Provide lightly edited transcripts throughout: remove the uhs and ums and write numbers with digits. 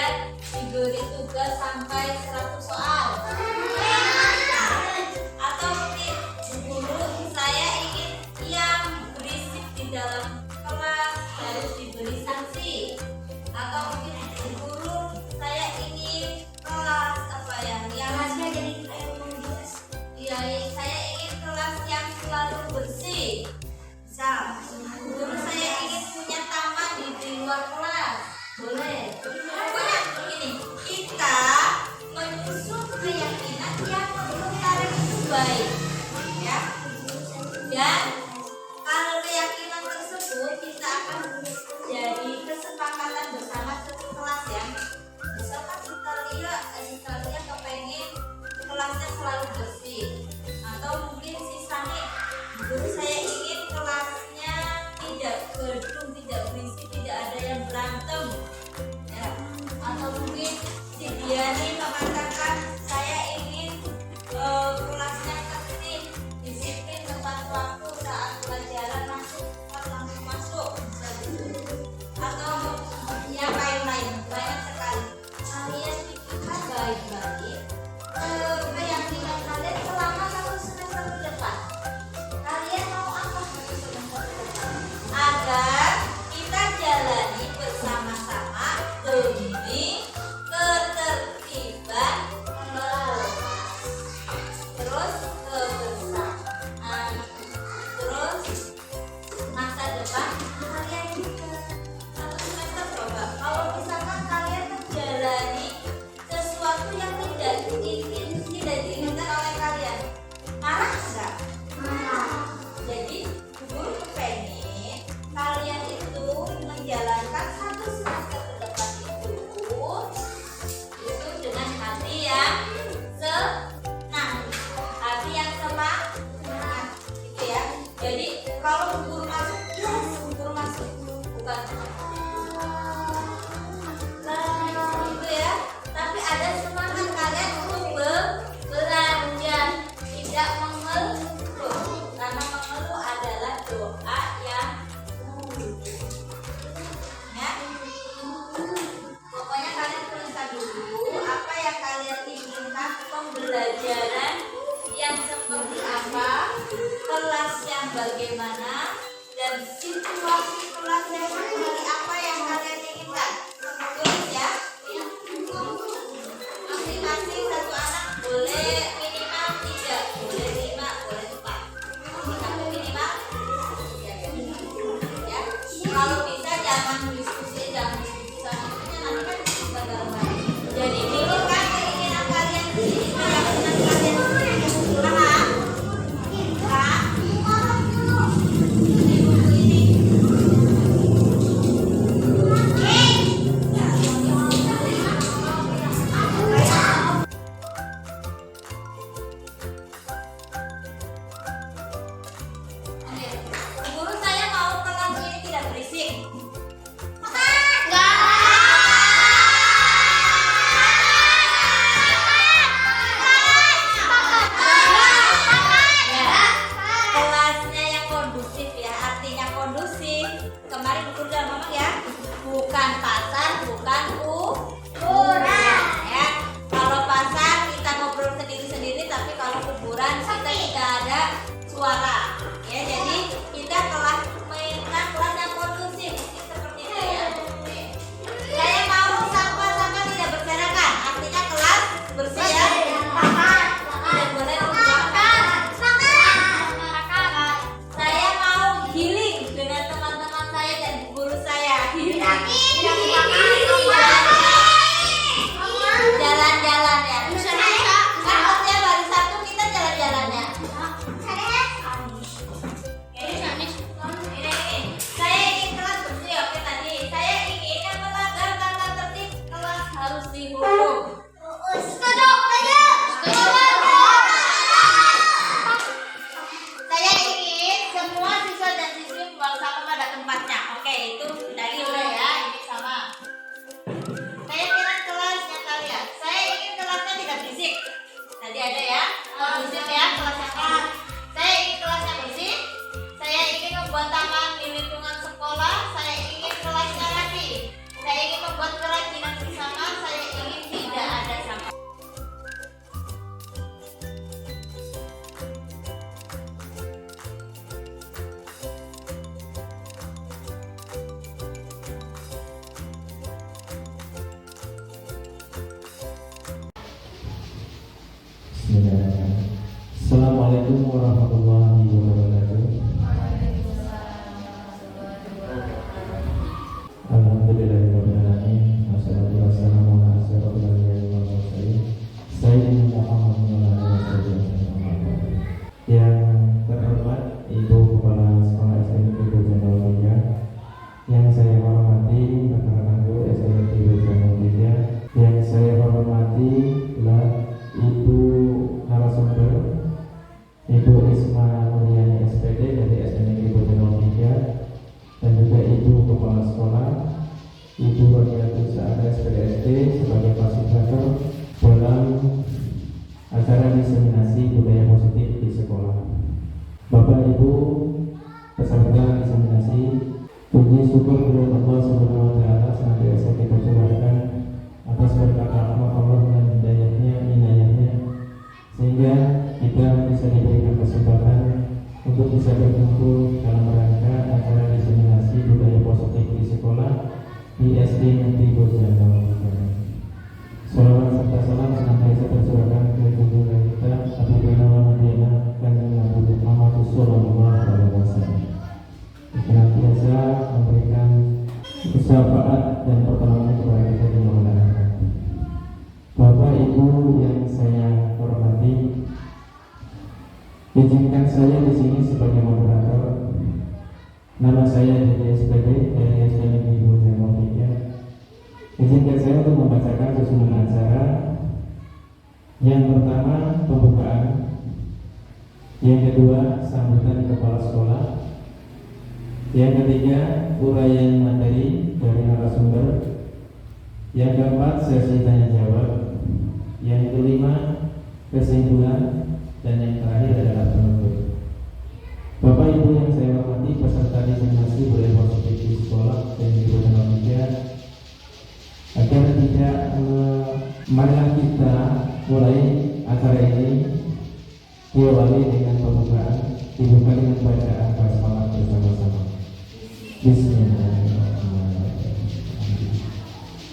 kalian diberi tugas sampai 100 soal. Atau mungkin guru, saya ingin yang berisik di dalam kelas harus diberi sanksi. Atau mungkin guru, saya ingin kelas saya ingin kelas yang selalu bersih. Misal, guru, saya ingin punya taman di luar kelas. Boleh. Pokoknya begini, kita menyusun keyakinan yang menurut kalian itu baik, ya. Dan kalau keyakinan tersebut kita akan jadi kesepakatan bersama satu kelas, ya. Misalkan kita lihat kepengen kelasnya selalu bersih, atau mungkin sisanya guru, saya ingin kelasnya tidak gedung, tidak berisik, tidak ada yang berantem, ya. Atau mungkin si Diani mengatakan saya ingin kelasnya tertib, disiplin, tepat waktu, saat pelajaran masuk langsung masuk, atau yang lain-lain banyak sekali. Kalian pikirkan baik-baik keyakinan kalian selama 1 semester ke depan. Kalian mau apa satu semester ke depan? Agar kita jalani bersama-sama demi ketertiban kelas, terus kebersamaan, terus masa depan kalian juga. 1 semester coba kalau misalkan kalian menjalani sesuatu yang tidak diinginkan oleh kalian, marah enggak? Jadi guru pengen kalian itu menjalankan 1 semester ke depan itu dengan hati yang senang, hati yang semangat, gitu ya. Jadi kalau guru masuk, yes, guru masuk, bukan gitu ya. Tapi ada semangat kalian untuk belanja, tidak mengeluh, karena mengeluh adalah doa yang ya. Pokoknya kalian tuliskan dulu apa yang kalian inginkan, pembelajaran yang seperti apa, kelas yang bagaimana, dan situasi kelas yang seperti apa yang kalian inginkan. Tulis ya. Masing-masing satu anak boleh minimal 3, boleh 5, boleh 4. Tapi minimal 3 ya. Kalau bisa jangan diskusi sama ibunya, nanti kan bisa gagal. Jadi pikirkan keinginan kalian di sini, keyakinan kalian. Paham? Assalamualaikum warahmatullahi wabarakatuh. Alhamdulillahirabbil alamin. Wassalatu wassalamu ala asyrofil anbiya'i wal mursalin sayyidina Muhammadin wa ala alihi wasallam. Yang terhormat Ibu Kepala Sekolah SD Negeri Bojong 03, yang saya hormati rekan-rekan guru SD Negeri Bojong 03, yang saya hormati Ibu narasumber Ibu Isma Nuriani SPD dari SD Negeri Bojong 03, dan juga Ibu Kepala Sekolah Ibu Rokiatul Saada SPDSD sebagai fasilitator dalam acara diseminasi budaya positif di sekolah. Bapak Ibu peserta diseminasi, puji syukur kepada Allah Subhanahu wa taala senantiasa kita curahkan atas berkat rahmat Allah dan hidayahnya, inayahnya, sehingga kita bisa diberikan kesempatan untuk bisa berkumpul dalam rangka acara diseminasi budaya positif di sekolah di SD Negeri Bojong 03. Salawat serta salam senantiasa tercurahkan ke junjungan kita Habibina wa Nabiina Kanjeng Nabi Muhammad sallallahu alaihi wasallam, senantiasa memberikan syafaat dan pertolongan kepada kita di malam hari. Bapak Ibu yang saya hormati, izinkan saya di sini sebagai moderator. Nama saya Dede SPD dari SD Negeri Bojong 03. Izinkan saya untuk membacakan susunan acara. Yang pertama pembukaan, yang kedua sambutan kepala sekolah, yang ketiga uraian materi dari narasumber, yang keempat sesi tanya jawab, yang kelima kesimpulan, dan yang terakhir adalah penutup. Bapak Ibu yang saya hormati peserta diseminasi budaya positif di sekolah dan di Bojong 03, agar tidak marilah kita mulai acara ini diawali dengan pembukaan, dibuka dengan bacaan basmalah bersama-sama. Bismillahirrahmanirrahim.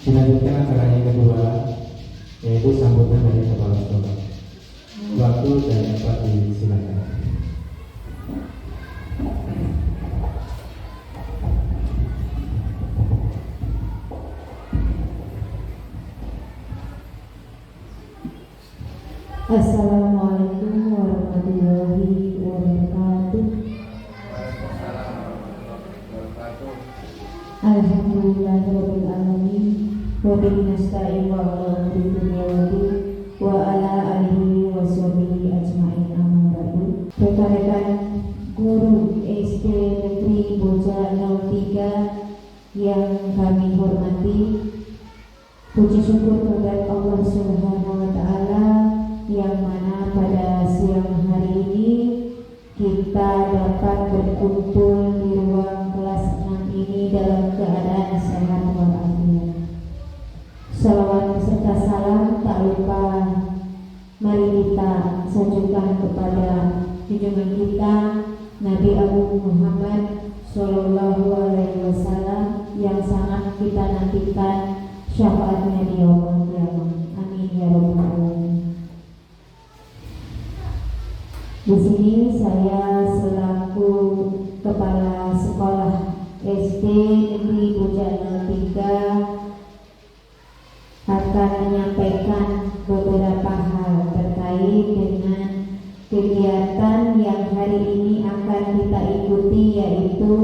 Dilanjutkan acara yang kedua, yaitu sambutan dari kepala sekolah. Waktu dan tempat disilakan. Assalamualaikum warahmatullahi wabarakatuh. Alhamdulillahirabbil alamin. Wa bihi nasta'in wa ala umuri dunya wa ala alihi wa sahbihi ajma'in, amma ba'du. Rekan-rekan guru SD Negeri Bojong 03 yang kami hormati, puji syukur kepada Allah Subhanahu wa taala yang mana pada siang hari ini kita dapat berkumpul di ruang kelas 6 ini dalam keadaan sehat walafiat. Salawat beserta salam tak lupa mari kita sanjungkan kepada junjungan kita Nabi Agung Muhammad Sallallahu Alaihi Wasallam yang sangat kita nantikan syafaatnya di yaumul qiyamah. Amin ya rabbal alamin. Di sini saya selaku kepala sekolah SD Negeri Bojong 03 akan menyampaikan beberapa hal terkait dengan kegiatan yang hari ini akan kita ikuti, yaitu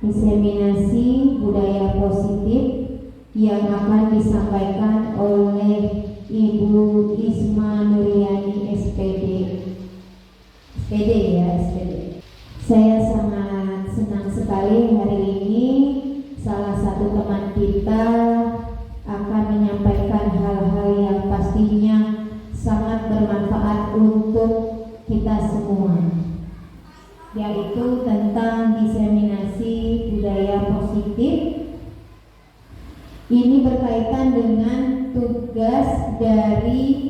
diseminasi budaya positif yang akan disampaikan oleh Ibu Isma Nuriani SPD. Saya sangat senang sekali hari ini salah satu teman kita akan menyampaikan hal-hal yang pastinya sangat bermanfaat untuk kita semua, yaitu tentang diseminasi budaya positif. Ini berkaitan dengan tugas dari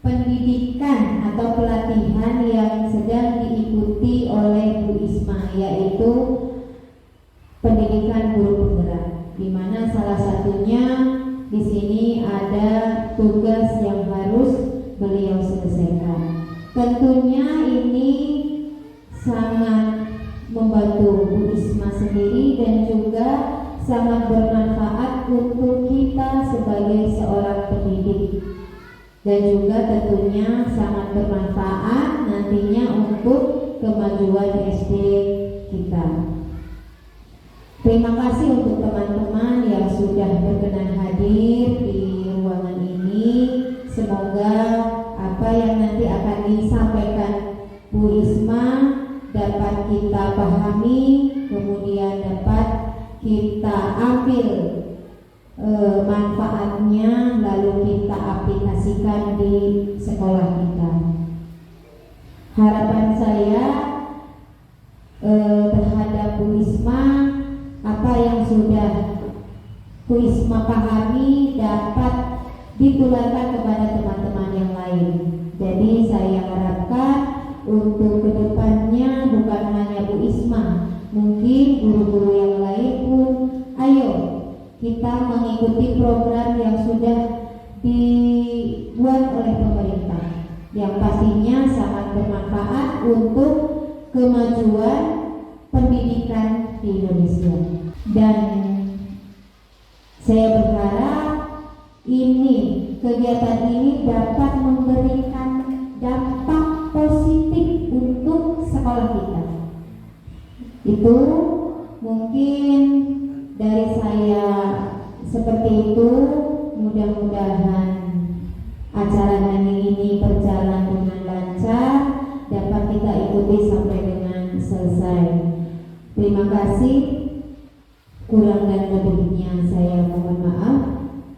pendidikan atau pelatihan yang sedang diikuti oleh Bu Isma, yaitu pendidikan guru penggerak, di mana salah satunya di sini ada tugas yang harus beliau selesaikan. Tentunya ini sangat membantu Bu Isma sendiri dan juga sangat bermanfaat untuk kita sebagai seorang pendidik, dan juga tentunya sangat bermanfaat nantinya untuk kemajuan SD kita. Terima kasih untuk teman-teman yang sudah berkenan hadir di ruangan ini. Semoga apa yang nanti akan disampaikan Bu Isma dapat kita pahami, kemudian dapat kita ambil manfaatnya, lalu kita aplikasikan di sekolah kita. Harapan saya terhadap Bu Isma, apa yang sudah Bu Isma pahami dapat ditularkan kepada teman-teman yang lain. Jadi saya harapkan untuk kedepannya bukan hanya Bu Isma, mungkin guru-guru yang lain pun, ayo kita mengikuti program yang sudah dibuat oleh pemerintah, yang pastinya sangat bermanfaat untuk kemajuan pendidikan di Indonesia. Dan saya berharap kegiatan ini dapat memberikan dampak positif untuk sekolah kita. Itu mungkin dari saya seperti itu. Mudah-mudahan acara hari ini berjalan dengan lancar, dapat kita ikuti sampai dengan selesai. Terima kasih. Kurang dan lebihnya saya mohon maaf.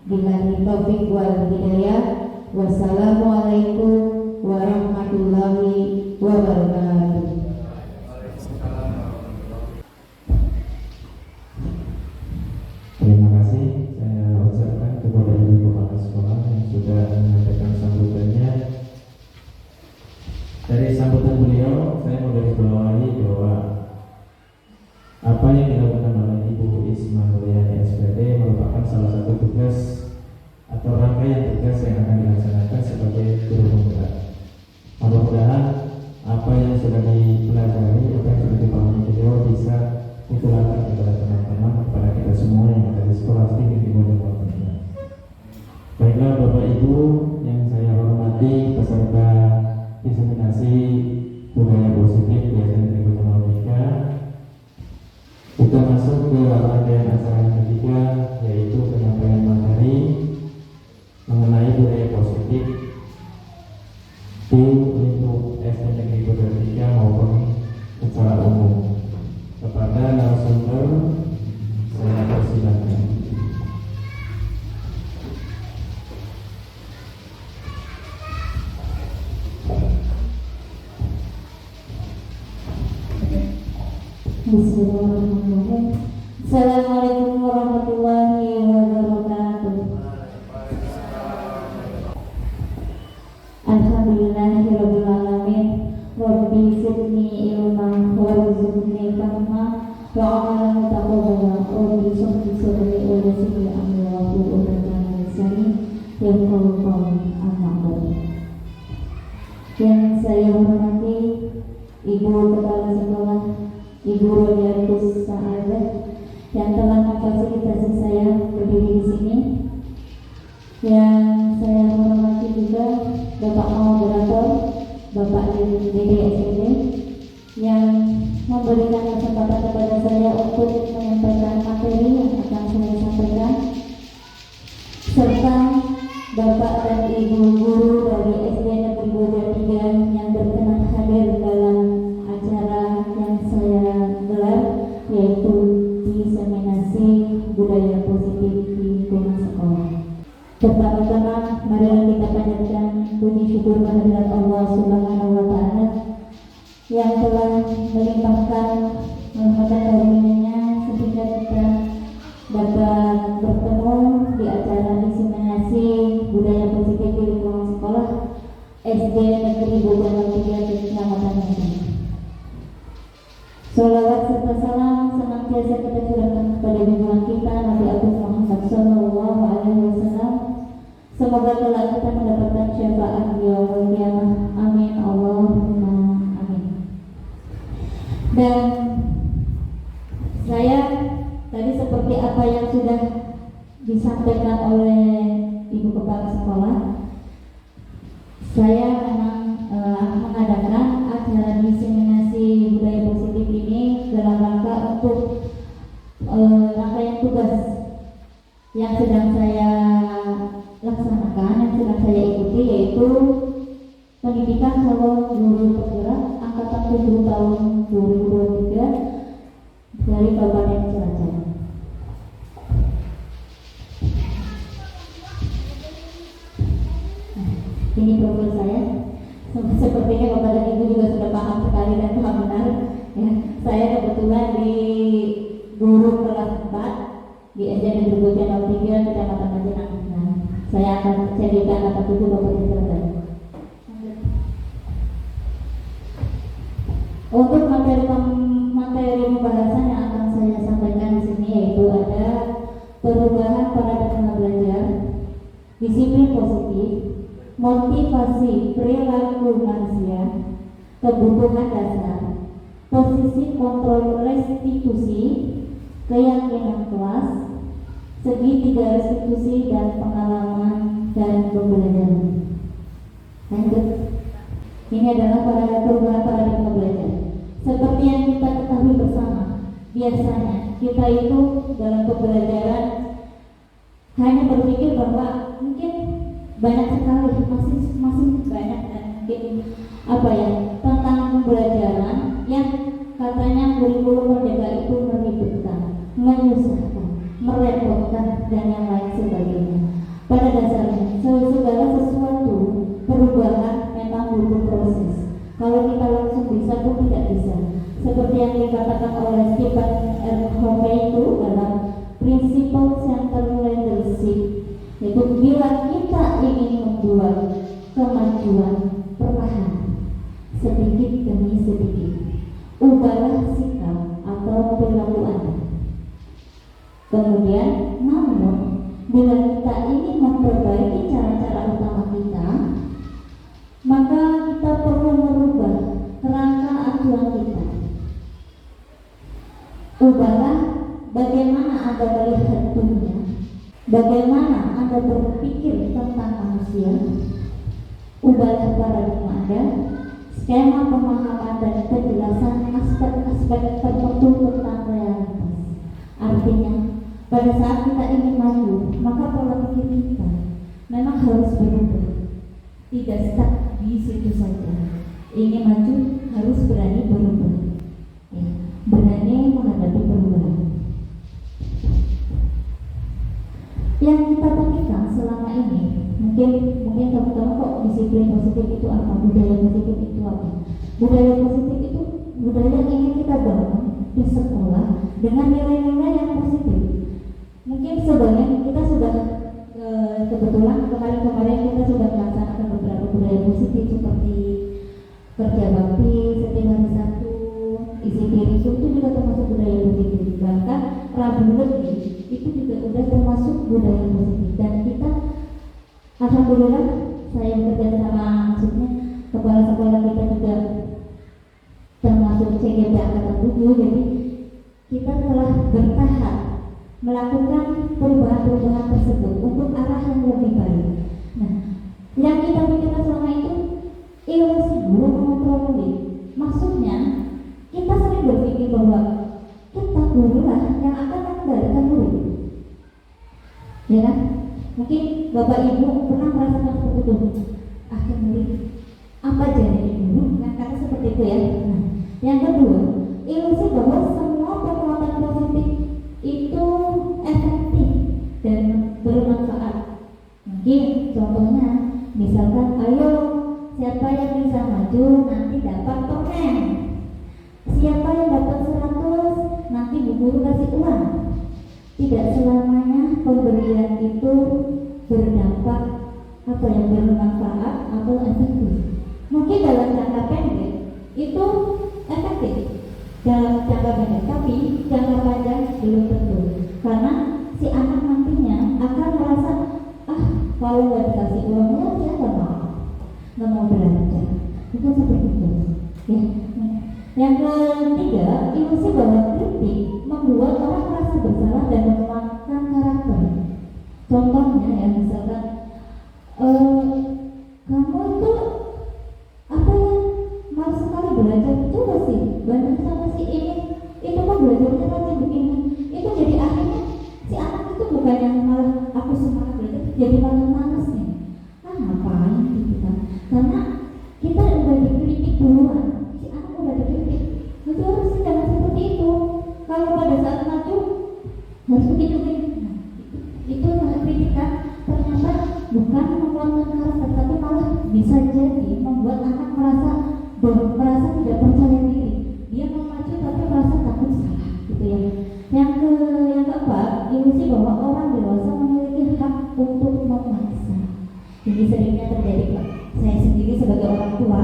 Billahi taufiq wal hidayah. Wassalamualaikum warahmatullahi wabarakatuh. Terima kasih saya ucapkan kepada Ibu Kepala Sekolah yang sudah menyampaikan sambutannya. Dari sambutan beliau, saya mau garis bawahi bahwa apa yang dilakukan oleh Ibu Isma Nuryani SPD merupakan salah satu tugas atau rangkaian tugas yang akan dilaksanakan sebagai guru penggerak. Mudah-mudahan apa yang sudah dipelajari, apa yang sudah dipahami beliau bisa ditularkan kepada teman-teman, kepada kita semua yang ada di sekolah tinggi di Pondok Pesantren. Baiklah Bapak Ibu yang saya hormati, peserta diseminasi budaya positif di SMK Ekonomika, kita masuk ke rangkaian acara yang ketiga, yaitu penyampaian materi mengenai budaya positif di lingkup SD Negeri Pondok 3 maupun secara umum. Kepada narasumber saya persilakan. Bismillahirrahmanirrahim. Assalamualaikum warahmatullahi wabarakatuh. Alhamdulillahirabbil alamin. Rabbi zidni ilman warzuqni fahma wa amalan mutaqabbala. Rabbi shrah sadri wa yassir li amri wahlul 'uqdatam min lisani yafqahu qawli. Amma ba'du. Yang saya hormati Ibu Kepala Sekolah, Ibu Rodiatus Sa'adat, yang telah memfasilitasi saya berdiri di sini. Yang saya hormati juga Bapak Moderator, Bapak DDSD, yang memberikan kesempatan kepada saya untuk menyampaikan materi yang akan saya sampaikan, serta Bapak dan Ibu guru dari SD Negeri Pondok 3 yang berkenan hadir dalam acara yang saya gelar, yaitu diseminasi budaya positif di lingkungan sekolah. Pertama-tama, marilah kita panjatkan puji syukur kehadirat Allah Subhanahu wa Ta'ala yang telah melimpahkan rahmat karunia-Nya sehingga kita dapat bertemu di acara diseminasi budaya positif di lingkungan sekolah SD Negeri Pondok 3 Kecamatan Medan. Salawat serta salam senantiasa kita curahkan kepada junjungan kita Nabi Agung Muhammad SAW. Semoga Semoga kelak kita mendapatkan syafaat yaumul qiyamah. Amin Allahumma amin. Dan saya tadi seperti apa yang sudah disampaikan oleh Ibu Kepala Sekolah, saya memang mengadakan acara diseminasi budaya positif ini dalam rangka untuk rangkaian tugas yang sedang saya laksanakan, yang sedang saya ikuti, yaitu pendidikan calon guru penggerak angkatan 7 tahun 2023 dari Kabupaten Cilacap. Ini profil saya. Sepertinya Bapak dan Ibu juga sudah paham sekali dan paham benar. Ya, saya kebetulan di guru kelas 4 di SD Negeri Bojong 03 Kecamatan Majenang. Nah, saya di angkatan 7 Kabupaten Cilacap. Untuk materi pembahasan yang akan saya sampaikan di sini yaitu ada perubahan paradigma belajar, disiplin positif, motivasi perilaku manusia, kebutuhan dasar, posisi kontrol restitusi, keyakinan kelas, segitiga restitusi dan pengalaman dan pembelajaran. Lanjut. Ini adalah perubahan paradigma belajar. Seperti yang kita ketahui bersama, biasanya kita itu dalam pembelajaran hanya berpikir bahwa mungkin banyak sekali, masih banyak dan mungkin tentang pembelajaran yang katanya kurikulum merdeka itu meribetkan, menyusahkan, merepotkan dan yang lain sebagainya. Pada dasarnya segala sesuatu perubahan memang butuh proses. Kalau kita langsung bisa pun tidak bisa. Seperti yang dikatakan oleh Stephen R. Covey itu dalam Principle Centered Leadership, yaitu bila kita ingin membuat kemajuan perlahan, sedikit demi sedikit, ubahlah sikap atau perilaku Anda. Kemudian, namun bila kita ingin memperbaiki cara-cara utama kita, maka kita perlu merubah kerangka acuan kita. Ubahlah bagaimana Anda melihat dunia, bagaimana Anda berpikir tentang manusia. Ubahlah paradigma Anda, skema pemahaman dan penjelasan aspek-aspek tertentu tentang realitas. Artinya, pada saat kita ingin maju, maka pola pikir kita memang harus berubah. Tidak stuck di situ saja. Ingin maju harus berani berubah. Ya, berani menghadapi perubahan. Yang kita pikirkan selama ini, mungkin teman-teman kok disiplin positif itu apa? Budaya positif itu apa? Budaya positif itu budaya yang ingin kita bangun di sekolah dengan nilai-nilai yang positif. Mungkin sebenarnya kita sudah kebetulan kemarin kita sudah melaksanakan beberapa budaya positif seperti kerja bakti, setiap hari Sabtu, isi diri itu juga termasuk budaya positif. Bahkan Rabu Legi itu juga sudah termasuk budaya positif. Dan kita, alhamdulillah, saya bekerja sama maksudnya kepala sekolah kita juga termasuk CGP angkatan 7, jadi kita telah bertahap melakukan perubahan-perubahan tersebut untuk arah yang lebih baik. Nah, yang kita pikirkan selama itu ilusi guru mengontrol murid. Maksudnya kita sering berpikir bahwa kita guru lah yang akan mengendalikan murid, ya kan? Mungkin Bapak Ibu pernah merasakan seperti itu. Akhir murid apa jadi guru? Nah, kata seperti itu ya. Nah, yang kedua, ilusi bahwa semua perbuatan positif itu efektif dan bermanfaat. Mungkin contohnya, misalkan, ayo siapa yang bisa maju nanti dapat permen, siapa yang dapat 100 nanti bu guru kasih uang. Tidak selamanya pemberian itu berdampak bermanfaat atau efektif. Mungkin dalam jangka pendek itu efektif dalam jangka pendek, tapi jangka panjang belum tentu, karena si anak nantinya akan merasa kalau nggak dikasih uang ya saya nggak mau belajar. Itu seperti itu. Ya. Yang ketiga, ilusi bahwa kritik membuat orang merasa bersalah dan melemahkan karakter. Contohnya ya, misalkan kamu itu apa ya, malas sekali belajar, coba sih banding sama si ini, itu kan belajarnya rajin begini. Itu jadi akhirnya si anak itu bukan yang malah aku semangat belajar, jadi malah malas nih. Ngapain gitu kan? Karena kita udah dikritik duluan, si anak udah dikritik. Itu harusnya jangan seperti itu. Kalau pada saat maju harus begitu. Nah, itu kritikan ternyata bukan menguatkan karakter, tapi malah bisa jadi membuat anak merasa tidak percaya diri. Dia mau maju tapi merasa takut salah, gitu ya. Yang keempat, ilusi bahwa orang dewasa memiliki hak untuk memaksa. Ini seringnya terjadi, Pak. Saya sendiri sebagai orang tua,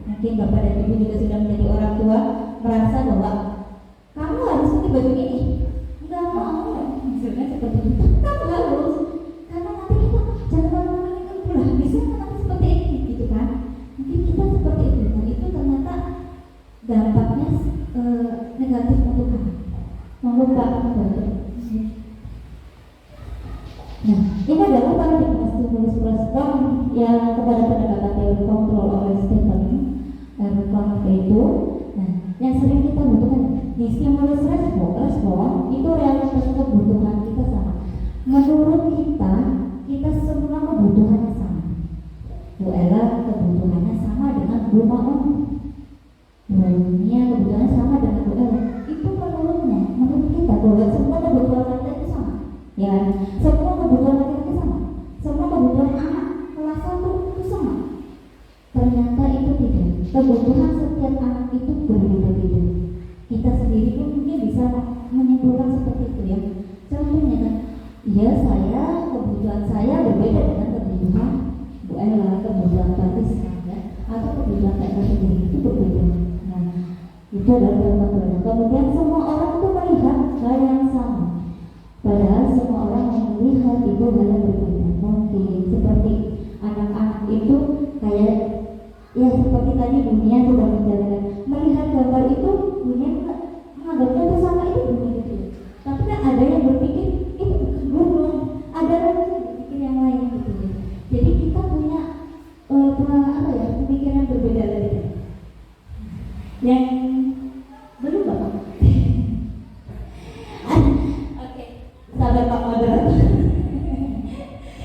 mungkin Bapak dan Ibu juga sudah menjadi orang tua, merasa bahwa kamu harus pakai baju ini. Enggak mau, misalnya seperti itu. Kamu harus, karena nanti kita jangan lama-lama pulang. Bisa nanti seperti ini, gitu kan? Mungkin kita seperti itu. Nah, itu ternyata dampaknya negatif untuk anak. Melupakan belajar. Nah, ini adalah paradigma stimulus respon yang kepada pendekatan teori kontrol oleh Stephen R. Clark itu. Nah, yang sering kita butuhkan di stimulus respon itu realitas kebutuhan kita sama. Menurut kita semua kebutuhannya sama. Bu Ella kebutuhannya sama dengan Bu Maon. Dunia kebutuhannya sama dengan Bu Ella. Itu menurut kita bahwa semua kebutuhan kita itu sama. Ya, semua kebutuhan laki-laki sama, semua kebutuhan anak kelas 1 itu sama. Ternyata itu tidak. Kebutuhan setiap anak itu berbeda-beda. Kita sendiri pun mungkin bisa menyimpulkan seperti itu ya. Contohnya kan, ya saya kebutuhan saya berbeda dengan kebutuhan Bu Ella, kebutuhan Batis ya, atau kebutuhan saya sendiri itu berbeda. Nah, itu adalah kebutuhan. Kemudian semua orang itu melihat hal yang sama. Padahal semua orang melihat itu hal yang berbeda. Mungkin seperti anak-anak itu kayak ya seperti tadi dunia sudah menjalankan melihat gambar itu, dunia menganggapnya itu sama, itu dunia itu. Tapi kan ada yang berpikir itu bukan, ada lagi yang berpikir yang lain gitu. Jadi kita punya pemikiran berbeda dari yang belum Bapak. Sahabat Pak Moderator.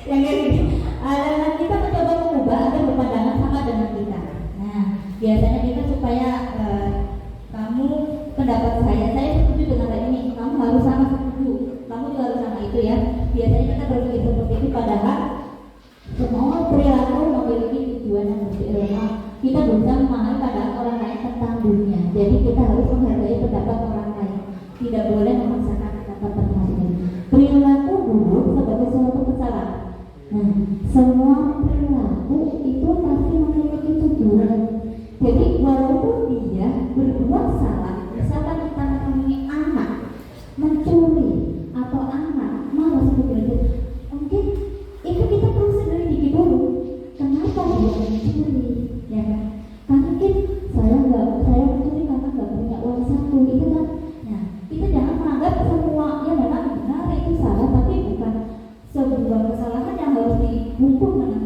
Yang ini kita mencoba mengubah agar berpandangan sama dengan kita. Nah, biasanya kita supaya kamu pendapat saya setuju dengan hal ini, kamu harus sama setuju, kamu juga harus sama itu ya. Biasanya kita berpikir seperti itu, padahal semua perilaku memiliki tujuan yang berbeda. Kita berusaha memahami pandangan orang lain tentang dunia. Jadi kita harus menghargai pendapat orang lain. Tidak boleh memaksakan pendapat orang lain. Perilaku buruk sebagai suatu kesalahan. Nah, semua perilaku itu pasti memiliki tujuan. Jadi walaupun dia berbuat salah, misalkan kita mempunyai anak mencuri atau anak malas belajar, mungkin itu kita perlu selidiki dulu. Kenapa dia mencuri? Ya kan? Karena mungkin saya mencuri karena nggak punya uang saku, itu kan. Nah, kita jangan menganggap semua ya memang benar itu salah, tapi bukan sebuah kesalahan yang harus dihukum dengan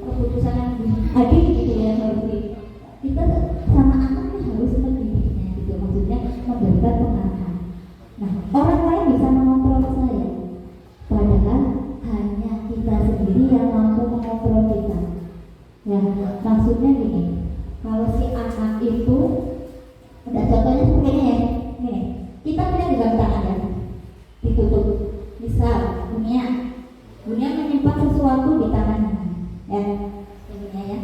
keputusan yang adil gitu ya. Kita sama anaknya harus mendidiknya gitu, maksudnya memberikan pengarahan. Nah, orang lain bisa mengontrol saya, padahal hanya kita sendiri yang mampu mengontrol kita. Ya, maksudnya gini, kalau si anak itu, ada contohnya seperti ini ya, nih, kita punya genggam tangan ya, ditutup. Misal, dunia menyimpan sesuatu di tangannya, ya, dunia ya.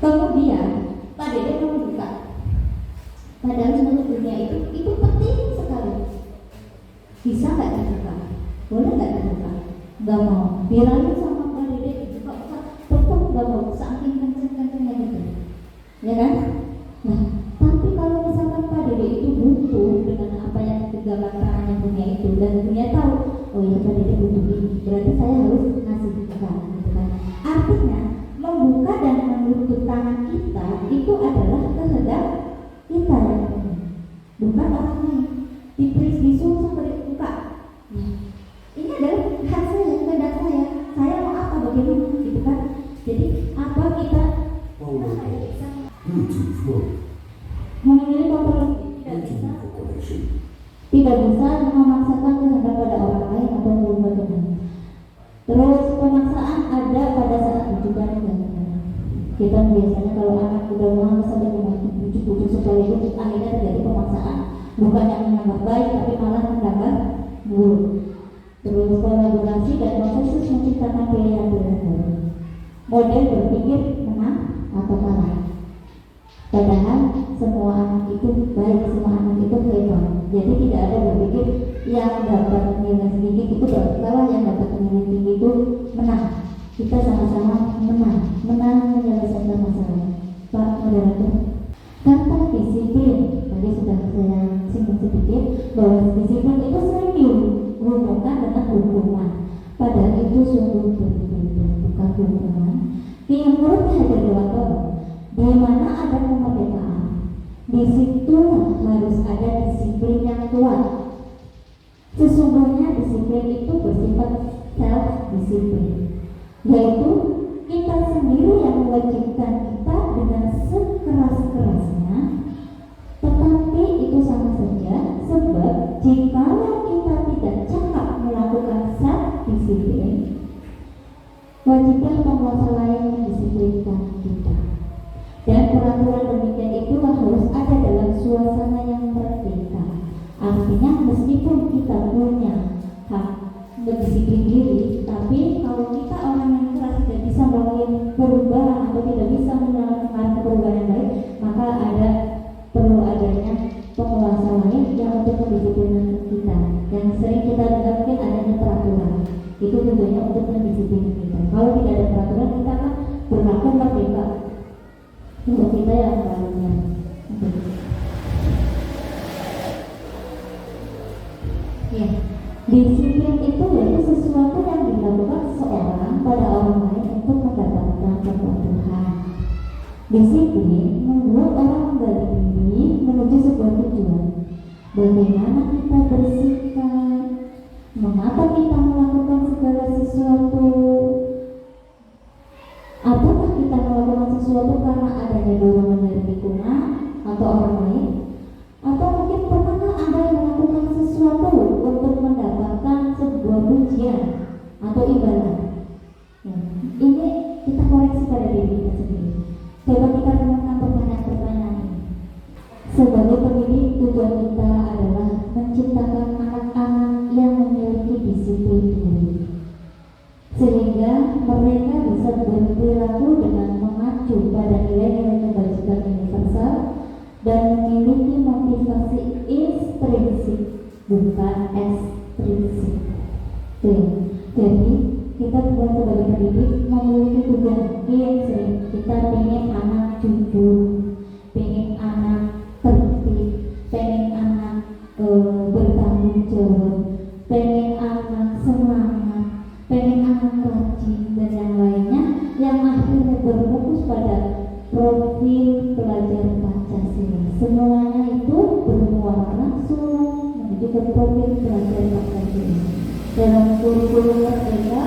Kemudian, Pak Dede mau buka. Padahal menurut dunia itu penting sekali. Bisa nggak dibuka? Boleh nggak dibuka? Nggak mau. Bilangin sama Pak Dede dibuka, tetap nggak mau. Saking kenceng-kencengnya gitu, ya kan? Nah, tapi kalau misalkan Pak Dede itu butuh dengan apa yang digambar tangannya dunia itu, dan dunia tahu, oh iya Pak Dede butuh ini, berarti saya harus ngasih buka. bagaimana gitu kan. Jadi apa kita memilih tidak bisa memaksakan kehendak pada orang lain atau berubah dengan. Terus pemaksaan ada pada saat rujukan negara. Kita biasanya kalau anak udah mau sampai bujuk-bujuk supaya itu akhirnya terjadi pemaksaan, bukan yang menambah baik tapi malah menambah buruk. Terus kolaborasi dan proses menciptakan pilihan baru. Model berpikir menang atau kalah. Padahal semua anak itu baik, semua anak itu hebat. Jadi tidak ada berpikir yang dapat nilai sedikit itu kalah, yang dapat nilai tinggi itu menang. Kita sama-sama menang menyelesaikan masalah. Pak Moderator, kata disiplin tadi sudah saya singgung sedikit bahwa disiplin itu sering dihubungkan dengan hukuman. Padahal itu sungguh berbeda, bukan hukuman. Menurut Hegel, di mana ada kemerdekaan, di situ harus ada disiplin yang kuat. Sesungguhnya disiplin itu bersifat self-disiplin, yaitu kita sendiri yang mewajibkan kita dengan sekeras-kerasnya. Tetapi itu sama saja, sebab jika kita tidak cakap melakukan self-disiplin, wajiblah penguasa lain mendisiplinkan kita. Dan peraturan demikian itulah harus ada dalam suasana yang merdeka. Artinya meskipun kita punya hak berdisiplin diri, tapi kalau kita orang yang keras tidak bisa melakukan perubahan atau tidak bisa melakukan perubahan yang baik, maka perlu adanya penguasa lain yang untuk mendisiplinkan kita. Yang sering kita dengar mungkin adanya peraturan. Itu tujuannya untuk mendisiplinkan kita. Kalau tidak ada peraturan, kita akan berlaku merdeka. Untuk kita yang lainnya. Ya, disiplin itu yaitu sesuatu yang dilakukan seseorang pada orang lain untuk mendapatkan kebutuhan. Disiplin membuat orang menggali diri menuju sebuah tujuan. Bagaimana kita bersikap, mengapa kita melakukan segala sesuatu. Apakah kita melakukan sesuatu karena adanya dorongan dari lingkungan atau orang lain? Atau mungkin pernahkah Anda melakukan sesuatu untuk mendapatkan sebuah pujian atau imbalan? Ya, ini kita koreksi pada diri kita sendiri. Coba kita renungkan pertanyaan-pertanyaan ini. Sebagai pendidik, tujuan kita adalah menciptakan anak-anak yang memiliki disiplin diri, sehingga mereka bisa berperilaku dengan mengacu pada nilai-nilai kebajikan universal dan memiliki motivasi intrinsik, bukan ekstrinsik. Jadi kita sebagai pendidik memiliki tujuan yang sering kita ingin anak jujur, ingin anak tertib, ingin anak bertanggung jawab, ingin anak semangat, pengen anak rajin dan yang lainnya, yang akhirnya berfokus pada profil pelajar Pancasila. Semuanya itu bermuara langsung menuju ke profil pelajar Pancasila. Dalam kurikulum merdeka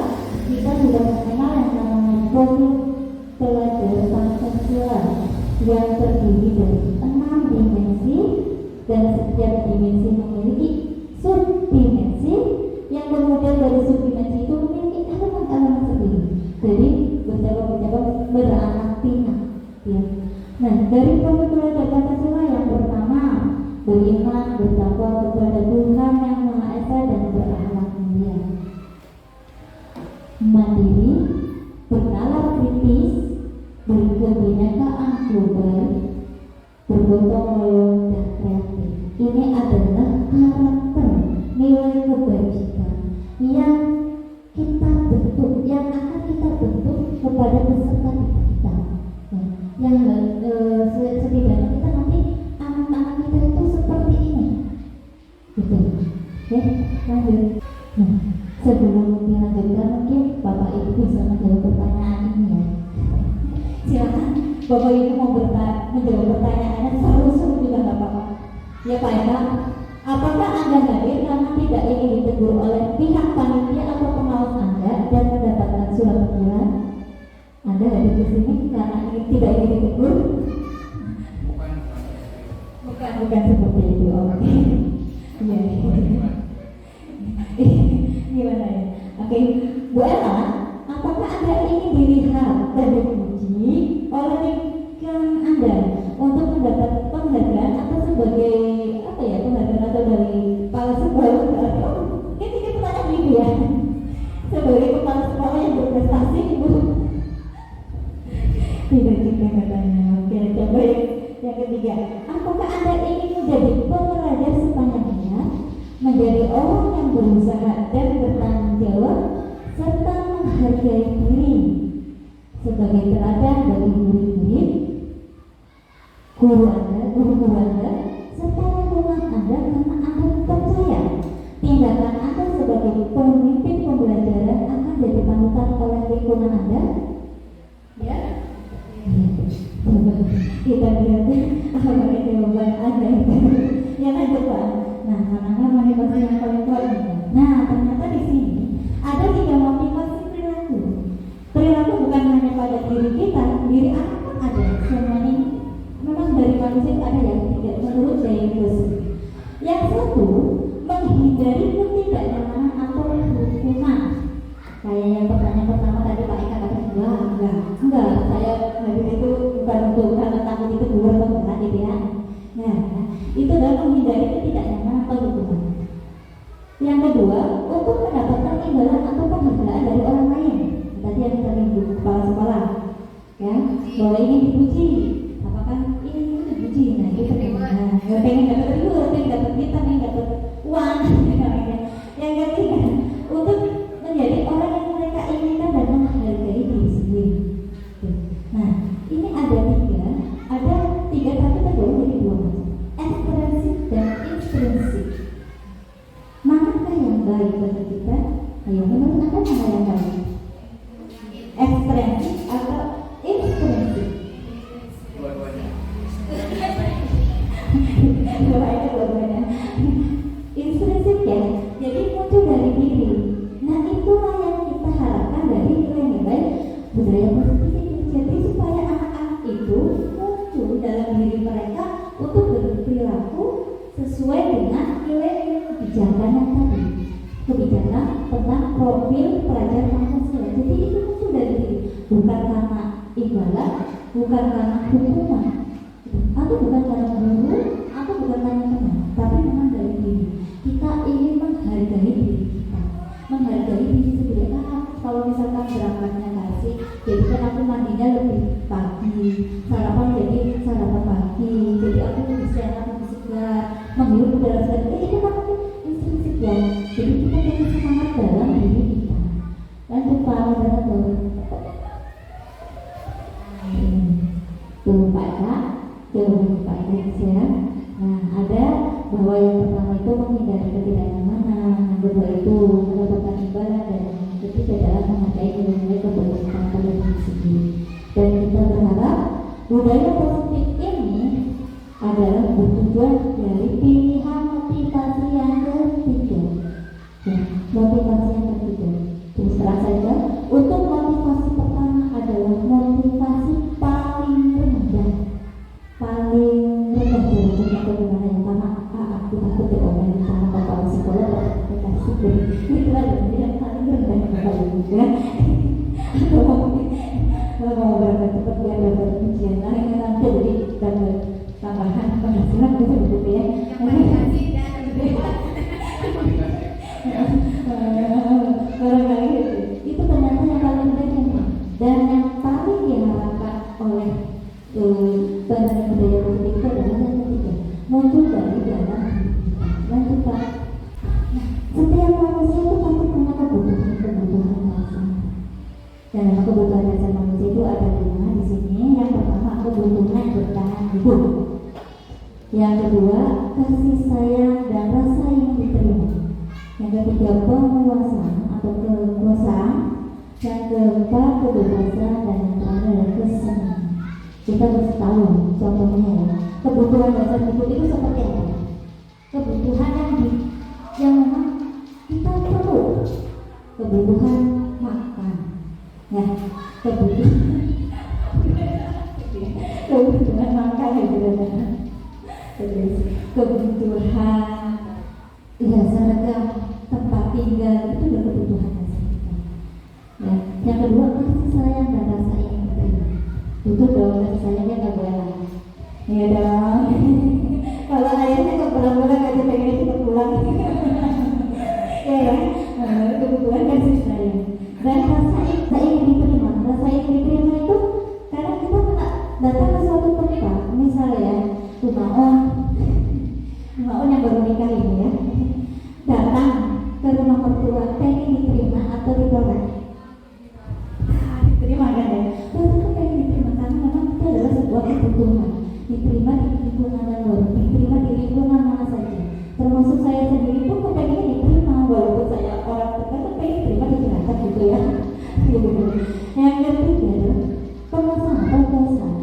kita sudah mengenal yang namanya profil pelajar Pancasila yang terdiri dari 6 dimensi, dan setiap dimensi memiliki subdimensi, yang kemudian dari subdimensi itu memiliki elemen-elemen sendiri. Jadi bercabang-cabang beranak pinak. Ya. Nah, dari profil pelajar Pancasila yang pertama, beriman, bertakwa kepada Tuhan yang Maha Esa dan berakhlak mulia. Mandiri, bernalar kritis, berkebinekaan global, bergotong royong dan kreatif. Ini adalah karakter nilai kebajikan yang kita bentuk, yang akan kita bentuk kepada peserta kita. Yang setidaknya kita nanti anak-anak kita itu seperti ini. Gitu. Oke, lanjut. Nah, sebelum dilanjutkan mungkin Bapak Ibu bisa menjawab pertanyaan ini ya. Silakan Bapak Ibu mau menjawab pertanyaannya, seru-seru juga nggak apa-apa. Ya Pak Eka, apakah Anda hadir karena tidak ingin ditegur oleh pihak panitia atau pengawas Anda dan mendapatkan surat peraturan. Anda hadir di sini karena tidak ingin ditegur? Bukan seperti itu. Oke. Iya. Gimana ya? Oke, Bu Ella, apakah Anda ingin dilihat dan dipuji oleh lingkungan Anda untuk mendapat penghargaan atau sebagai apa ya, penghargaan atau dari kepala sekolah? Ini pertanyaan Ibu ya. Sebagai kepala sekolah yang berprestasi, Ibu. Tidak juga katanya. Oke, coba yang ketiga. Apakah Anda ingin menjadi pelajar sepanjang hayat, menjadi orang yang berusaha dan bertanggung jawab, serta menghargai diri sebagai teladan bagi murid-murid, guru Anda, serta lingkungan Anda karena Anda percaya tindakan Anda sebagai pemimpin pembelajaran akan jadi panutan oleh lingkungan Anda? Ya? Coba kita lihat apa jawaban Anda itu. Yang lanjut Pak. Nah, karena motivasi yang paling kuat. Nah, ternyata di sini ada 3 motivasi perilaku. Perilaku bukan hanya pada diri kita, diri anak pun ada. Semua ini memang dari manusia itu ada yang tidak menurut gaya dosen. Yang satu, menghindari ketidaknyamanan atau hukuman. Kayak yang pertanyaan pertama tadi Pak Eka kata enggak, saya habis itu bukan untuk karena takut itu dua atau berat gitu ya. Nah, itu adalah menghindari ketidaknyamanan atau hukuman. Yang kedua, untuk mendapatkan imbalan atau penghargaan dari orang lain. Tadi yang kita lihat kepala sekolah, ya, bahwa ingin dipuji. Apakah ini dipuji? Nah, itu bagaimana? Pengen dapat reward, pengen dapat kita, pengen dapat uang. Yang ketiga, untuk menjadi orang yang mereka inginkan dan menghargai diri sendiri. Nah, ini ada tiga tapi tergolong jadi 2 macam. Ekstrinsik dan intrinsik. Manakah yang baik bagi kita? Ayo, menurut Anda mana yang baik? Ekstrinsik atau intrinsik? Dua-duanya. Intrinsik ya, jadi muncul dari diri. Nah, itulah yang kita harapkan dari nilai-nilai budaya positif ini. Jadi supaya anak-anak itu muncul dalam diri mereka untuk berperilaku sesuai dengan nilai-nilai kebijakan yang tadi. Kebijakan tentang profil pelajar Pancasila. Jadi itu muncul dari diri, bukan karena imbalan, bukan karena hukuman, atau bukan karena guru, atau bukan karena teman, tapi memang dari diri. Kita ingin menghargai diri kita, menghargai diri sendiri. Kalau misalkan berangkatnya kasih, jadi kan aku mandinya lebih pagi, sarapan jadi sarapan pagi, jadi aku lebih sehat, lebih segar, menghirup udara segar. Itu kan intrinsik ya. Jadi kita punya semangat dalam diri kita. Lanjut Pak, tuh Pak Eka, Pak Eka. Nah, ada bahwa yang pertama itu menghindari ketidaknyamanan, yang kedua itu mendapatkan imbalan, dan yang ketiga adalah menghargai nilai-nilai keberpihakan pada diri sendiri. Dan kita berharap budaya positif ini adalah bertujuan dari pilihan motivasi yang ketiga. Ya, motivasi yang ketiga. Terus terang saja, untuk motivasi pertama adalah motivasi paling rendah. Paling rendah dari bagaimana yang karena aku takut diomelin sama kepala sekolah atau kasih dari itu adalah yang paling rendah Bapak Ibu ya. Kalau mau berangkat cepat biar dapat ujian lain nanti jadi dapat tambahan penghasilan begitu ya. Barangkali itu ternyata yang paling rendah dan yang paling diharapkan oleh pendidikan budaya positif itu adalah yang ketiga, muncul dari dalam diri kita. Lanjut Pak. Setiap manusia itu pasti punya kebutuhan dasar. Dan kebutuhan dasar manusia itu ada 5 di sini. Yang pertama, kebutuhan bertahan hidup. Yang kedua, kasih sayang dan rasa yang diterima. Yang ketiga, penguasaan atau kekuasaan. Yang keempat, kebebasan, dan yang terakhir kesenangan. Kita harus tahu contohnya ya, kebutuhan dasar hidup itu seperti apa? Kebutuhan yang memang kita perlu, kebutuhan makan, Ya, kebutuhan makan itu adalah terus kebutuhan ya seragam, tempat tinggal itu adalah kebutuhan dasar kita. Ya, yang kedua kasih sayang dan rasa ingin berterima. Butuh dong kasih sayangnya nggak boleh. Ya dong. Kalau ayahnya nggak pulang-pulang aja pengen cepet pulang. Ya, kebutuhan kasih sayang dan rasa ingin diterima. Rasa ingin diterima itu karena kita datang ke suatu tempat, misalnya rumah on yang baru nikah ini ya, datang ke rumah mertua pengen diterima atau ditolak? Diterima kan ya? Tentu pengen diterima karena memang itu adalah sebuah kebutuhan. Diterima di lingkungan yang baru, diterima di lingkungan mana saja. Termasuk saya sendiri pun kepengen diterima, walaupun saya orang terdekat pengen diterima di Cilacap gitu ya. Yang ketiga adalah perasaan atau perasaan.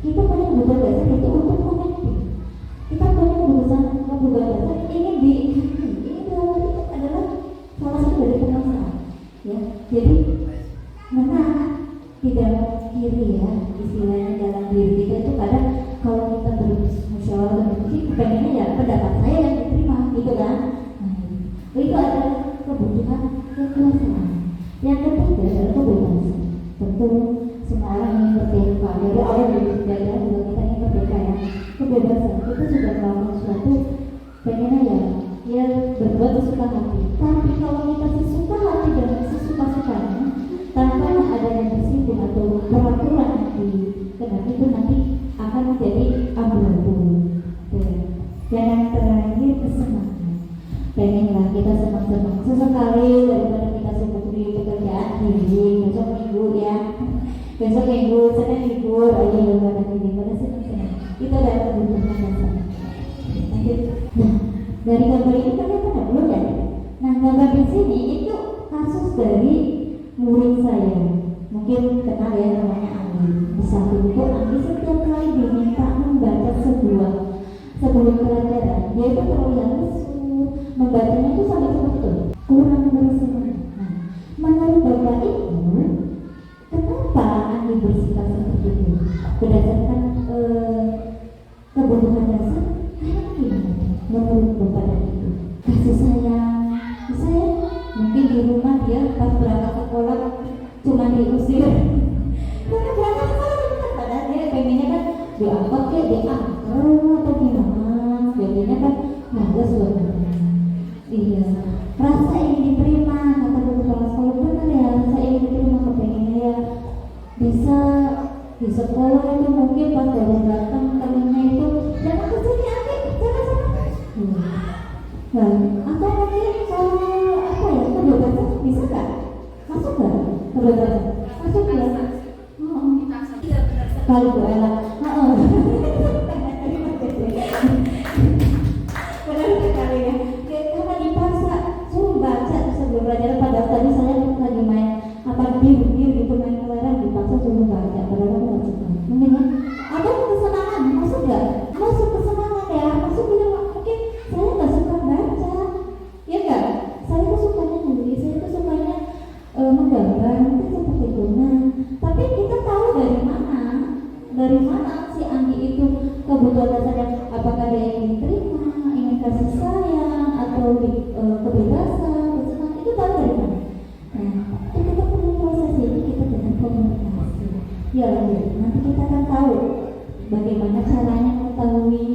Kita punya kebutuhan dasar itu untuk connecting. Kita punya kebutuhan dasar ingin dilakukan itu adalah salah satu dari perasaan. Ya, jadi memang tidak kiri ya, istilahnya jalan diri kita itu kadang kalau kita bermusyawarah dan diskusi, kepengennya ya pendapat saya yang diterima, gitu kan? Nah, itu adalah kebutuhan kekuasaan. Yang ketiga adalah kebebasan. Tentu semua orang ingin merdeka. Dari awal dari juga kita ingin merdeka ya. Kebebasan kita sudah melakukan sesuatu, pengennya ya berbuat sesuka hati. Tapi kalau kita sesuka hati dan sesuka-sukanya tanpa adanya disiplin atau peraturan yang dikenakan itu nanti akan menjadi abu-abu. Dan yang terakhir kesenangan. Pengenlah kita senang-senang sesekali daripada kita sibuk di pekerjaan ini. Besok minggu ya, besok minggu, Senin libur, ayo lebaran ini pada senang-senang. Itu adalah kebutuhan dasar. Nah, dari gambar ini kan kita belum ya. Nah, gambar di sini itu kasus dari murid saya, mungkin kenal ya, namanya Anggi. Di samping itu Anggi setiap kali diminta membaca sebelum pelajaran, dia itu terlihat lesu, membacanya itu sampai seperti itu, kurang bersemangat. Nah, menurut Bapak Ibu, kenapa Anggi bersikap seperti itu? Berdasarkan kebutuhan dasar, gimana? Menurut Bapak dan Ibu, kasih sayang, saya mungkin di rumah dia pas berangkat sekolah cuma diusir. Karena berangkat sekolah kan padahal dia pengennya kan diangkut kayak diangker atau gimana. Jadinya kan males banget. Iya. Rasa ingin diterima kata guru kepala sekolah benar ya. Rasa ingin diterima kepengennya ya bisa di sekolah itu mungkin pas baru datang temennya itu jangan kesini Aki, jangan sana. Nah, atau mungkin soal apa ya, kebebasan bisa nggak? Masuk nggak? Kebebasan masuk ya? Kalau Bu Ella, benar sekali ya. Karena dipaksa suruh baca sebelum pelajaran, padahal tadi saya lagi main apa dia gitu main kelereng, dipaksa suruh baca padahal aku nggak suka. Mungkin ya? Atau kesenangan masuk nggak? Masuk kesenangan ya, masuk bilang mungkin saya nggak suka baca. Ya enggak, saya tuh sukanya nulis, saya tuh sukanya menggambar, mungkin seperti itu. Nah, tapi kita tahu dari mana si Anggi itu kebutuhan dasarnya, apakah dia ingin diterima, ingin kasih sayang, atau kebebasan, kesenangan, itu tahu dari mana? Nah, itu kita perlu proses ini kita dengan komunikasi. Ya, nanti kita akan tahu bagaimana caranya mengetahui.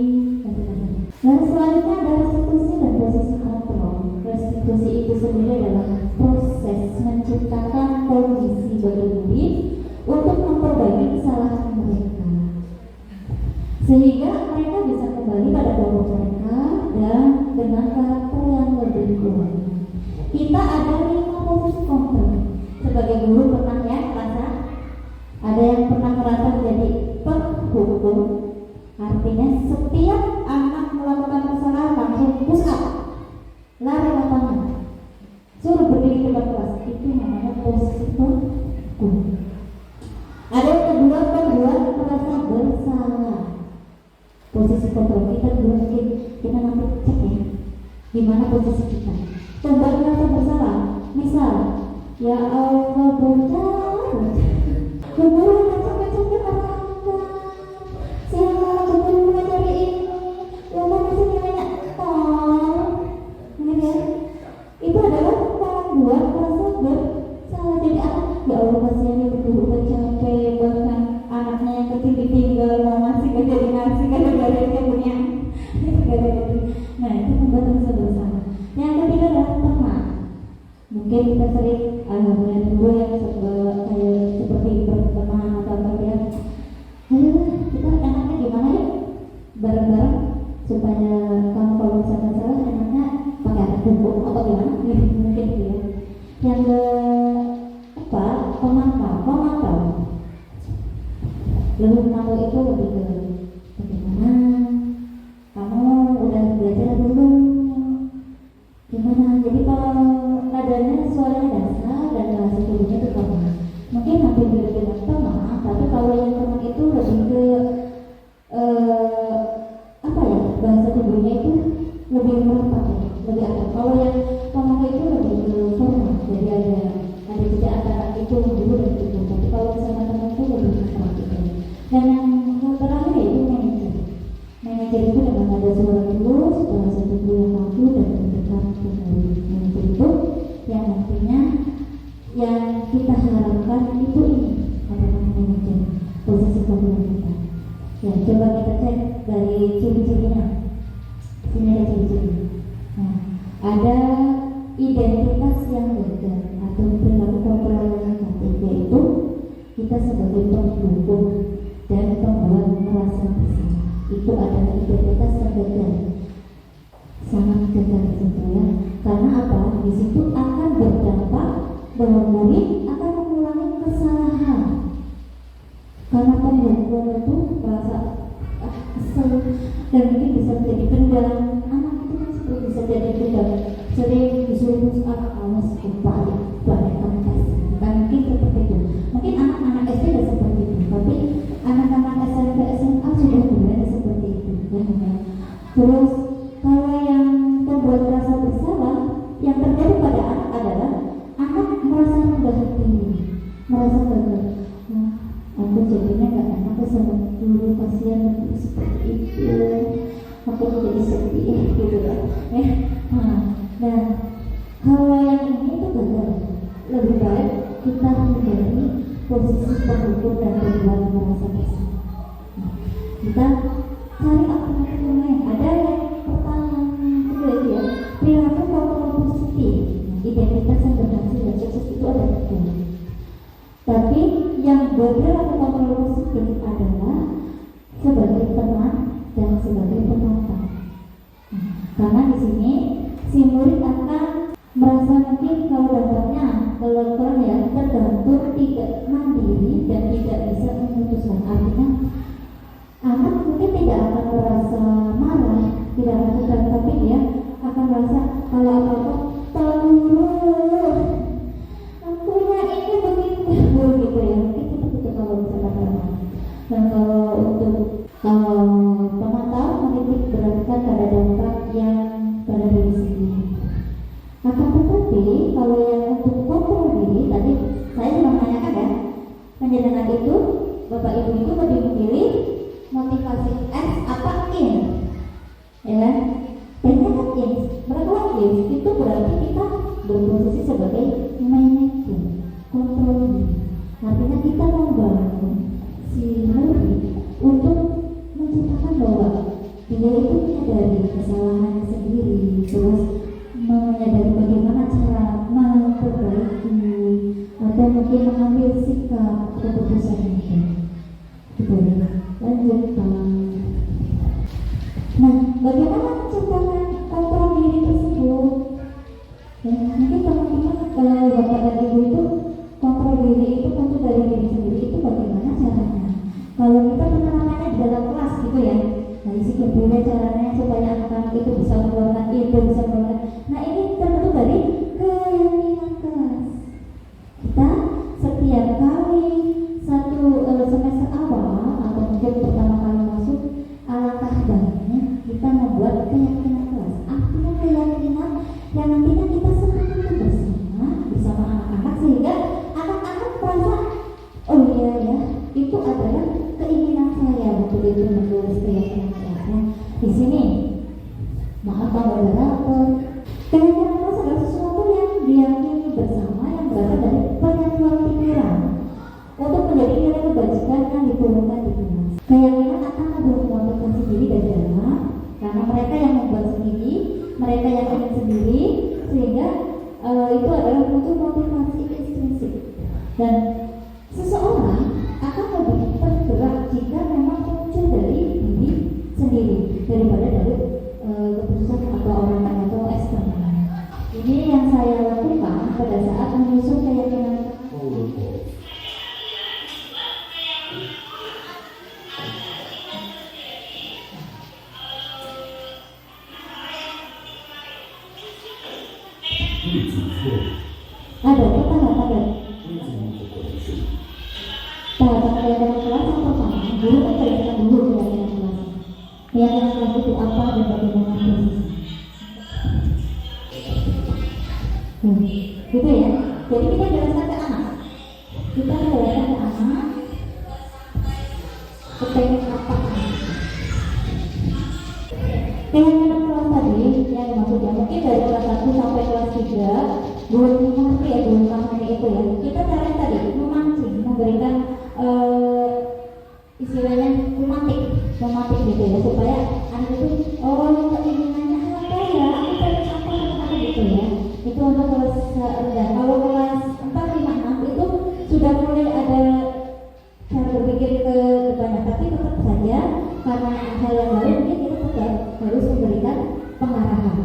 Dan selanjutnya ada restitusi dan posisi kontrol. Restitusi itu sendiri adalah proses menciptakan kondisi bagi murid untuk memperbaiki kesalahan mereka, sehingga mereka bisa kembali pada kelompok mereka dan dengan karakter yang lebih kuat. Kita ada 5 posisi kontrol. Sebagai guru pernah ya merasa, ada yang pernah merasa menjadi penghukum. Artinya setiap anak melakukan kesalahan langsung push up, lari lapangan, suruh berdiri di depan kelas. Itu namanya posisi penghukum. Ada yang kedua, membuat merasa bersalah. Posisi kontrol kita dulu, mungkin kita nanti cek ya gimana posisi kita. Membuat merasa bersalah. Misal, ya Allah bersalah, Lebih menambah itu lebih ke bagaimana kamu udah belajar dulu, gimana. Jadi kalau nadanya suaranya dasar dan bahasa tubuhnya itu kamu mungkin hampir mirip-mirip sama, tapi kalau yang teman itu lebih ke apa ya, bahasa tubuhnya itu lebih merapat ya, lebih akrab. Kalau yang pemakai itu lebih ke formal, jadi ada jeda antara itu dulu dan itu. Tapi kalau misalnya teman itu lebih akrab gitu. Dan yang terakhir yaitu manajer. Manajer itu dengan ada suara tulus, bahasa tubuh yang mampu dan mendekat ke murid. Manajer itu yang nantinya yang kita harapkan itu ini adalah manajer, posisi kedua kita. Ya, coba kita cek dari ciri-cirinya. Sini ada ciri-ciri. Nah, ada identitas yang gagal atau perilaku kontrol yang negatif, yaitu kita sebagai pendukung dan pembuat merasa bersalah. Itu adalah identitas yang gagal, sangat gagal sebetulnya. Karena apa? Di situ akan berdampak bahwa murid akan mengulangi kesalahan. Karena pembukung itu merasa kesel dan mungkin bisa menjadi dendam. Anak itu kan seperti bisa jadi dendam, sering disuruh awas kembali banyak komunikasi. Bukan mungkin seperti itu. Mungkin anak-anak SD sudah seperti itu, tapi anak-anak SMP SMA sudah mulai seperti itu. Terus kalau yang membuat merasa bersalah, yang terjadi pada anak adalah anak merasa rendah hati, merasa gagal. Aku jadinya gak enak sama guru, kasihan aku seperti itu, aku jadi sedih gitu ya. Nah, kalau yang ini itu gagal, lebih baik kita menjadi posisi pendukung dan berbuat merasa bersalah. Kita cari alternatif yang lain. Ada yang pertama kedua itu ya, perilaku kontrol positif. Identitas yang berhasil dan sukses itu ada tiga. Tapi yang berperilaku kontrol positif adalah sebagai teman dan sebagai penonton. Karena di sini si murid akan merasa mungkin kalau dampaknya kalau kurang ya tergantung, tidak mandiri dan tidak bisa memutuskan. Artinya anak mungkin tidak akan merasa marah, tidak akan tegang, tapi dia akan merasa kalau apa-apa turun. Akunya ini begitu gitu ya. Mungkin seperti itu kalau misalkan anak. Dan kalau untuk pemantau menitik beratkan pada dampak yang pada diri sendiri. Akan tetapi kalau yang untuk kontrol diri tadi saya sudah menanyakan ya, penjelasan itu Bapak Ibu itu lebih memilih motivasi S apa in, ya kan? Ternyata in, mereka in itu berarti kita berposisi sebagai manajer, kontrol diri. Artinya kita membangun si murid untuk menciptakan bahwa dia itu menyadari kesalahannya sendiri, terus menyadari bagaimana cara memperbaiki atau mungkin mengambil sikap keputusan itu. Gitu ya. Lanjutkan. Nah, bagaimana menciptakan kontrol diri tersebut? Ya, mungkin teman-teman kalau Bapak dan Ibu itu kontrol diri itu tentu dari diri sendiri, itu bagaimana caranya? Kalau kita penerapannya di dalam kelas gitu ya, dari segi bagaimana caranya supaya anak-anak itu bisa mengeluarkan ide, bisa mengeluarkan. Nah, ini terbentuk dari keyakinan kelas. Kita setiap kali satu semester awal atau mungkin pertama kali masuk, alangkah baiknya kita membuat keyakinan kelas. Artinya keyakinan yang nantinya kita seperti itu bersama anak-anak, sehingga anak-anak merasa oh iya ya, itu adalah keinginan saya untuk itu menulis keyakinan kelasnya. Di sini maaf Pak Moderator, keyakinan kelas adalah sesuatu yang diyakini bersama yang berasal dari penyatuan pikiran untuk menjadi nilai kebajikan yang diturunkan di kelas. Keyakinan akan motivasi diri dan dalam, karena mereka yang membuat sendiri, mereka yang ingin sendiri, sehingga itu adalah untuk motivasi intrinsik. Dan seseorang akan lebih tergerak jika memang muncul dari diri sendiri daripada dari keputusan atau orang lain atau eksternal. Ini yang saya lakukan pada saat menyusun keyakinan. Ada, kita nggak ada. Tahapan keyakinan kelas yang pertama, guru kan ceritakan dulu keyakinan kelas. Keyakinan kelas itu apa dan bagaimana prosesnya. Gitu ya. Jadi kita jelaskan ke anak. Kita jelaskan ke anak kepengen apa. Keyakinan kelas tadi yang maksudnya mungkin dari kelas 1 sampai kelas 3 belum mengerti ya, belum paham itu ya. Kita cara tadi memancing, memberikan istilahnya romantik gitu ya, supaya anak itu keinginannya apa ya, aku pengen apa gitu ya. Itu untuk kelas rendah. Kalau kelas 4, 5, 6 itu sudah mulai ada cara berpikir ke depannya, tapi tetap saja karena hal yang baru mungkin kita tetap harus memberikan pengarahan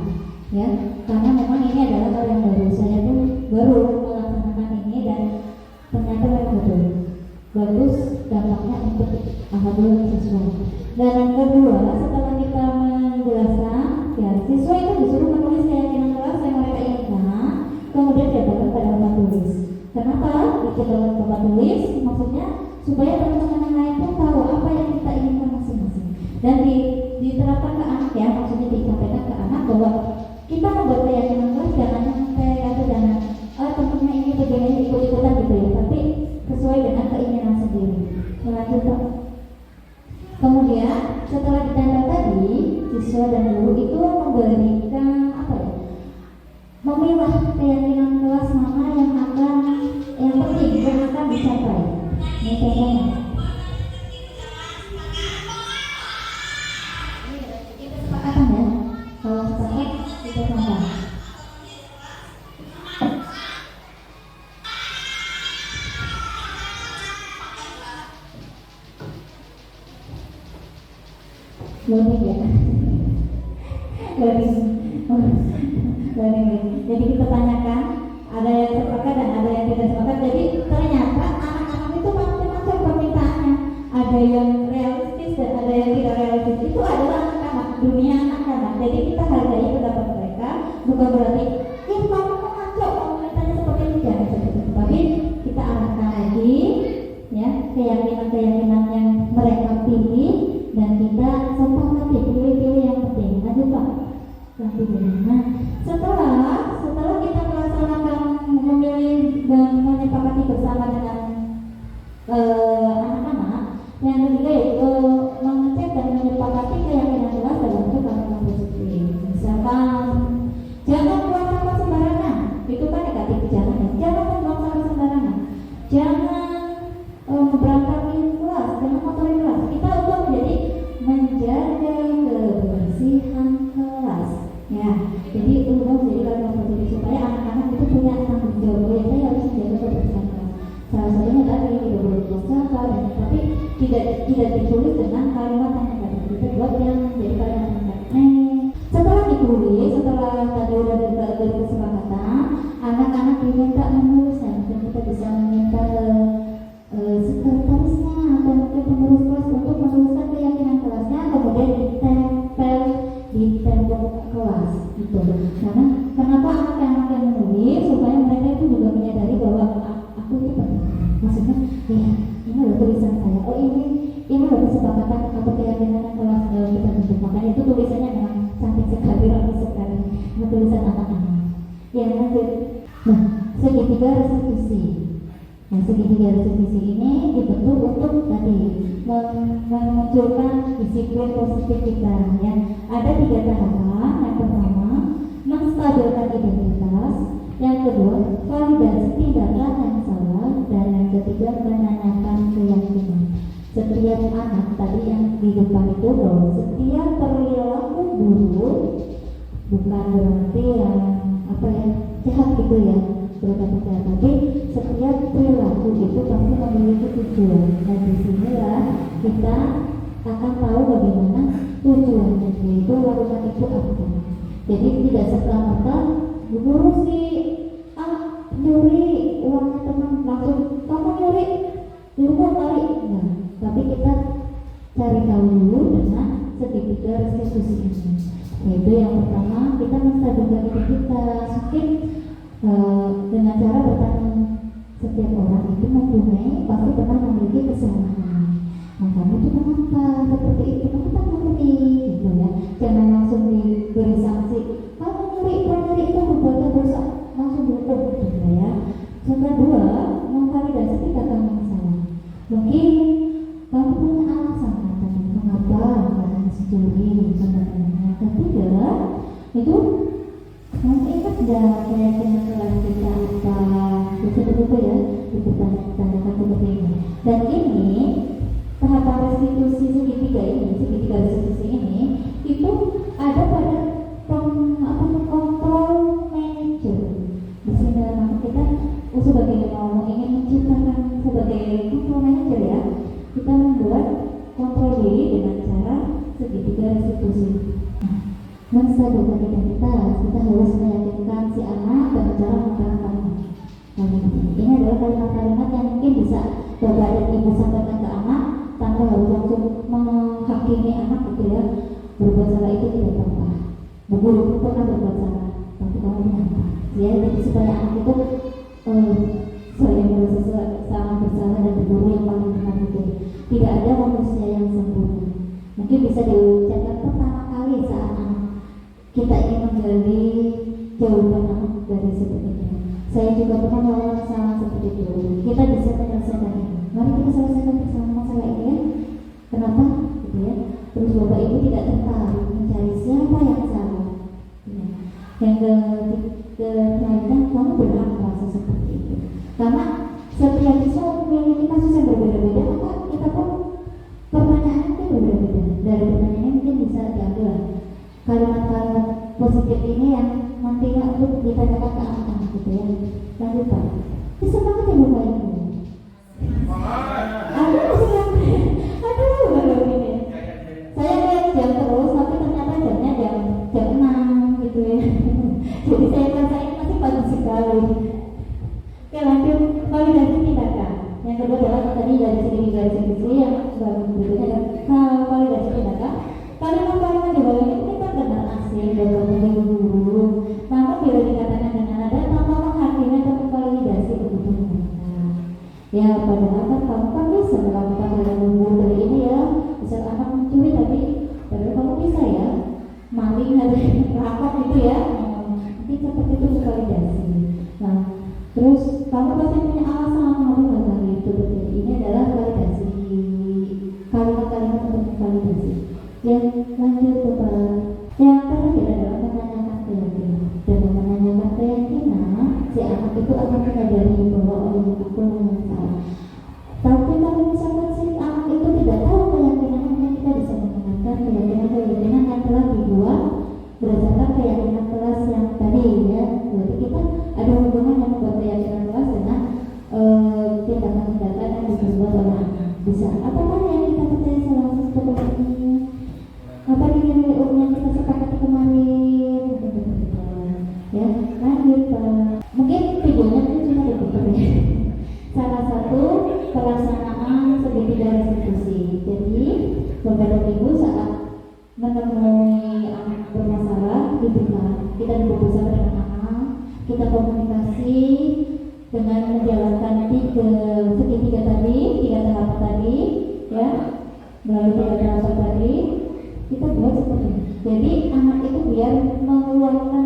ya, karena memang ini adalah hal yang baru. Saya pun baru melaksanakan ini dan ternyata memang betul bagus, dampaknya untuk alhamdulillah sesuai. Dan yang kedua, setelah kita menjelaskan ya, siswa itu disuruh menulis keyakinan kelas yang mereka inginkan, kemudian diadakan pada papan tulis. Kenapa ikut dalam papan tulis? Maksudnya supaya teman-teman yang lain pun tahu apa yang kita inginkan masing-masing, dan diterapkan ke anak ya, maksudnya disampaikan ke anak bahwa kita membuat keyakinan kelas jangan sampai atau jangan temennya ini begini ikut-ikutan gitu ya, tapi sesuai dengan keinginan sendiri. Melanjutkan. Kemudian setelah ditempel tadi, siswa dan guru itu memberikan apa ya? Memilah keyakinan kelas mana yang penting yang akan dicapai. Ini contohnya. Ini kesepakatan ya. Kalau sepakat kita tambah. Loading ya. Loading. Jadi kita tanyakan, ada yang sepakat dan ada yang tidak sepakat. Jadi ternyata anak-anak itu macam-macam permintaannya. Ada yang realistis dan ada yang tidak realistis. Itu adalah anak-anak, dunia anak-anak. Jadi kita hargai pendapat mereka, bukan berarti kamu ngaco, kamu mintanya seperti ini, jangan seperti itu. Tapi kita arahkan lagi ya, keyakinan-keyakinan yang mereka pilih, dan kita sepakati pilih-pilih yang penting. Lanjut Pak. Nah, setelah kita melaksanakan memilih dan menyepakati bersama dengan anak-anak, yang ketiga yaitu mengecek dan menyepakati keyakinan kelas dalam kalimat positif. Misalkan jangan buang sampah sembarangan, itu kan negatif, jangan membuang sampah sembarangan, jangan memberantakin kelas, jangan kotori kelas. Kita untuk menjaga kebersihan kelas ya. Jadi itu menjadi kalimat positif supaya anak-anak itu punya tanggung jawab, ya saya harus menjaga kebersihan kelas. Salah satunya tadi tidak boleh buang sampah, dan tapi tidak ditulis dengan kalimat yang negatif, kita buat yang menjadi kalimat yang negatif. Setelah ditulis, setelah tadi udah ada kesepakatan, anak-anak diminta menuliskan, dan kita bisa meminta sekretarisnya atau mungkin pengurus kelas untuk menuliskan keyakinan kelasnya, kemudian ditempel di tembok kelas gitu. Karena kenapa anak-anak yang menulis, supaya mereka itu juga menyadari bahwa aku itu penting. Maksudnya ya, ini loh tulisan saya, ini loh kesepakatan atau keyakinan kelas kita bentuk. Makanya itu tulisannya memang cantik sekali, rapi sekali, tulisan anak-anak. Ya lanjut. Nah, segitiga restitusi. Nah, segitiga restitusi ini dibentuk untuk tadi memunculkan disiplin positif kita ya. Ada 3 tahapan. Yang pertama, menstabilkan identitas. Yang kedua, validasi tindakan yang salah. Dan yang ketiga, menanyakan keyakinan. Setiap anak tadi yang di depan itu bahwa setiap perilaku buruk bukan berarti yang jahat gitu ya, berkata-kata, tapi setiap perilaku itu pasti memiliki tujuan, dan disinilah kita akan tahu bagaimana tujuannya, yaitu lakukan itu apa. Jadi tidak serta-merta guru sih nyuri uangnya teman langsung kamu nyuri dihukum kali, nah, tapi kita cari tahu dulu dengan segitiga restitusi ini. Yaitu yang pertama, kita menstabilkan identitas. Mungkin dengan cara bertanya, setiap orang itu mempunyai pasti pernah memiliki kesalahan. Nah, kamu itu kenapa seperti itu? Kamu tak ngerti, gitu ya. Jangan langsung diberi sanksi. Kamu nyuri itu berbuat dosa, langsung dihukum, gitu ya. Yang kedua, memvalidasi tindakan yang salah. Mungkin kamu punya alasan katanya mengapa kamu mencuri sebenarnya. Yang ketiga, itu kamu ingat gak keyakinan kelas kita apa? Betul-betul ya, dipertanyakan seperti ini. Dan ini tahapan restitusi segitiga restitusi ini itu ada pada kontrol manager. Di sini dalam kita sebagai mau ingin menciptakan sebagai kontrol manager ya, kita membuat kontrol diri dengan cara segitiga restitusi. Menstabilkan identitas, kita harus meyakinkan si anak dan cara menggunakan ini adalah kalimat-kalimat yang mungkin bisa bapak dan ibu sampaikan ke anak tanpa harus langsung menghakimi anak gitu ya. Berbuat salah itu tidak apa-apa, bu guru pernah berbuat salah, tapi kamu kenapa ya, jadi supaya anak itu saya merasa sangat bersalah dan berguru yang paling benar itu. Tidak ada manusia yang sempurna. Mungkin bisa diucapkan pertama kali saat anak kita ingin menggali jawaban anak dari seperti ini. Saya juga pernah melakukan masalah seperti itu. Kita bisa menyelesaikan ini. Mari kita selesaikan bersama masalah ini ya. Kenapa? Gitu ya. Terus bapak ibu tidak tertarik mencari siapa yang salah. Ya. Yang ketiga, kamu berhak merasa seperti itu. Karena setiap siswa memiliki kasus yang berbeda-beda, maka kita pun pertanyaannya itu berbeda-beda. Dari pertanyaannya mungkin bisa diambil kalimat-kalimat positif ini yang nantinya untuk ditanyakan ke anak-anak gitu ya. Lanjut Pak. Semangat ya Bapak Ibu. Aduh ini. Saya lihat jam terus, tapi ternyata jamnya jam 6 gitu ya. Jadi saya rasa ini masih pagi sekali. Oke lanjut, validasi tindakan. Yang kedua adalah tadi dari segi garis yang berikutnya adalah validasi tindakan. Kalimat-kalimat di bawah ini kita benar asing dan guru. Namun bila dikatakan dengan nada tanpa menghakimi atau memvalidasi kebutuhan mereka. Ya padahal kan kamu kan bisa melakukan hal yang guru dari ini ya. Misal anak mencuri tapi padahal kamu bisa ya maling ada rapat gitu ya. Nanti seperti itu validasi. Nah terus kamu pasti punya alasan mengapa hal itu terjadi. Ini adalah validasi, kalimat-kalimat untuk validasi. Yang lanjut Bapak. Yang terakhir adalah menanyakan keyakinan. Dengan menanyakan keyakinan, si anak itu akan menyadari bahwa oleh itu yang salah. Tapi kalau misalkan si anak itu tidak tahu keyakinannya, kita bisa mengingatkan keyakinan yang telah dibuat berdasarkan keyakinan kelas yang tadi ya. Jadi kita ada hubungan yang membuat keyakinan kelas dengan tindakan-tindakan yang diperbuat oleh anak. Bisa apakah yang kita percaya salah seperti ini? Apa yang kita sepakati kemarin? Ya, lanjut Pak. Mungkin videonya itu cuma diputar ya. Salah satu pelaksanaan segitiga restitusi. Jadi Bapak dan Ibu saat menemui anak bermasalah, kita duduk bersama dengan anak, kita komunikasi dengan menjalankan segitiga tadi, 3 tahap tadi, ya, melalui 3 tahap tadi. Kita buat seperti ini. Jadi anak itu biar mengeluarkan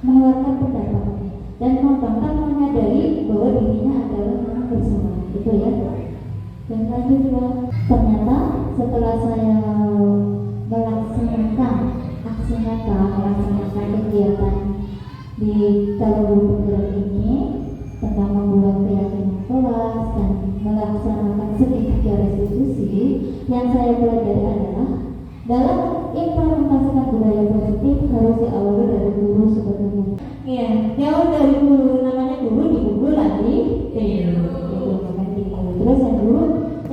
mengeluarkan pendapatnya dan membangkang menyadari bahwa dirinya adalah anak bersalah. Itu ya. Dan selanjutnya ternyata setelah saya melaksanakan aksi nyata, melaksanakan kegiatan di calon guru penggerak ini tentang membuat keyakinan kelas dan melaksanakan segitiga restitusi, yang saya pelajari adalah dalam implementasikan budaya positif harus diawali dari guru sebetulnya. Iya, jauh dari guru, namanya guru di guru lagi, terus yang guru,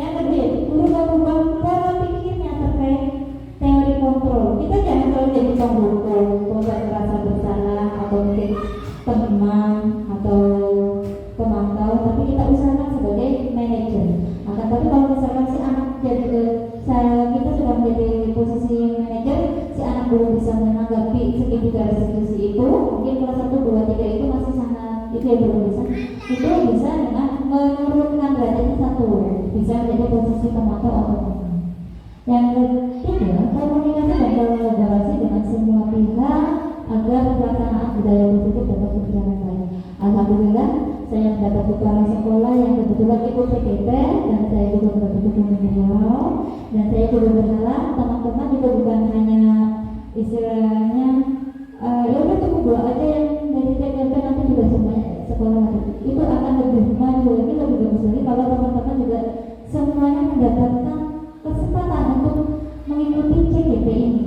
yang kedua guru mengubah pola pikirnya terkait teori kontrol. Kita jangan selalu jadi pemukul, merasa bersalah atau mungkin teman atau pemantau, tapi kita usahakan sebagai manajer. Akan tapi kalau misalkan si anak jadi kita sudah menjadi posisi manajer, si anak belum bisa menanggapi segitiga restitusi itu, mungkin kelas 1, 2, 3 berurusan itu bisa dengan menurunkan derajatnya satu, bisa menjadi posisi pemantau atau teman. Yang ketiga, komunikasi dan kolaborasi dengan semua pihak agar pelaksanaan budaya positif dapat berjalan baik. Alhamdulillah, saya mendapat kepala sekolah yang kebetulan ikut PKP dan saya juga mendapat dukungan beliau, dan saya juga berharap teman-teman juga bukan hanya istilahnya ya udah cukup dua aja yang dari PKP, nanti juga semuanya sekolah itu akan lebih maju lagi, lebih bagus lagi kalau teman-teman juga semuanya mendapatkan kesempatan untuk mengikuti CGP ini,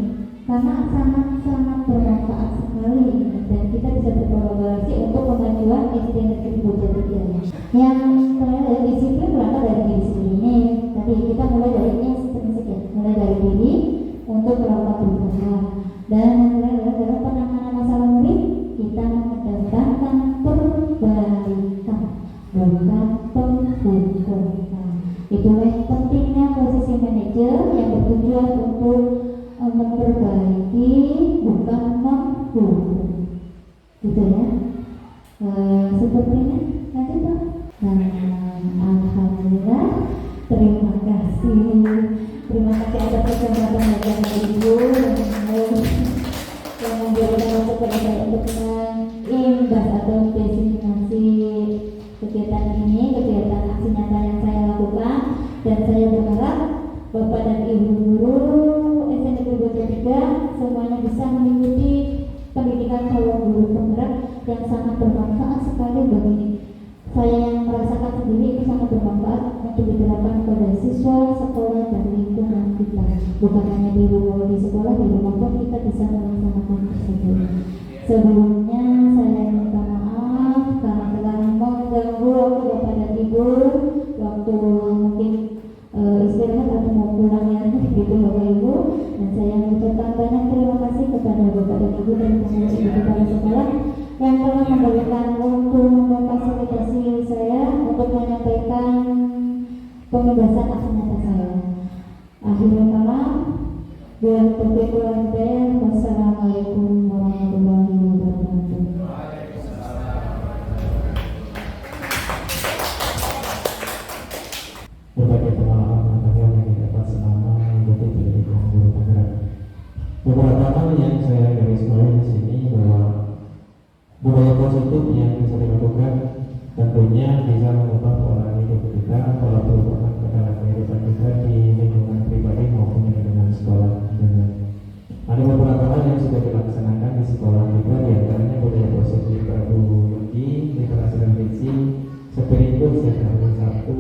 karena sangat-sangat bermanfaat sekali dan kita bisa berkolaborasi untuk kemajuan SD Negeri Bojatigian. Yang terakhir, disiplin berangkat dari diri sendiri. Tadi kita mulai dari intrinsik ya, mulai dari diri untuk melakukan berusaha. Dan yang terakhir adalah penanganan masalah murid, kita mengedepankan perbaikan, bukan pembukuan. Itulah pentingnya posisi manajer yang bertujuan untuk memperbaiki, bukan menghukum. Gitu ya. Sepertinya nanti Pak. Alhamdulillah. Terima kasih atas kesempatan dari Ibu yang memberikan waktu kepada saya untuk mengimbas atau destinasi kegiatan ini, kegiatan aksi nyata yang saya lakukan, dan saya berharap Bapak dan Ibu guru SD Negeri Bojatigian semuanya bisa mengikuti pendidikan calon guru penggerak yang sangat bermanfaat sekali bagi saya, yang merasakan sendiri itu sangat bermanfaat untuk diterapkan kepada siswa, sekolah, dan lingkungan kita. Bukan hanya di rumah, di sekolah, di rumah pun kita bisa melaksanakan tersebut. Sebelumnya saya minta maaf karena telah mengganggu waktu Bapak dan Ibu, waktu mungkin istirahat atau mau pulang ya, gitu Bapak Ibu. Dan saya mengucapkan banyak terima kasih kepada Bapak dan Ibu dan pengurus ibu kepala sekolah yang telah memberikan waktu memfasilitasi saya untuk menyampaikan pembebasan aksi nyata saya. Akhirnya kalam, bila berkenan saya, wassalamualaikum warahmatullahi wabarakatuh. Berbagai pengalaman yang didapat selama mengikuti pendidikan guru penggerak. Beberapa hal yang saya garis bawahi di sini bahwa budaya positif yang bisa dilakukan tentunya bisa mengubah pola hidup kita, pola perubahan ke dalam kehidupan kita di lingkungan pribadi maupun di lingkungan sekolah. Ada beberapa hal yang sudah dilaksanakan di sekolah kita, di antaranya budaya positif Rabu Yuki, literasi dan diksi, spiritus setiap hari Sabtu.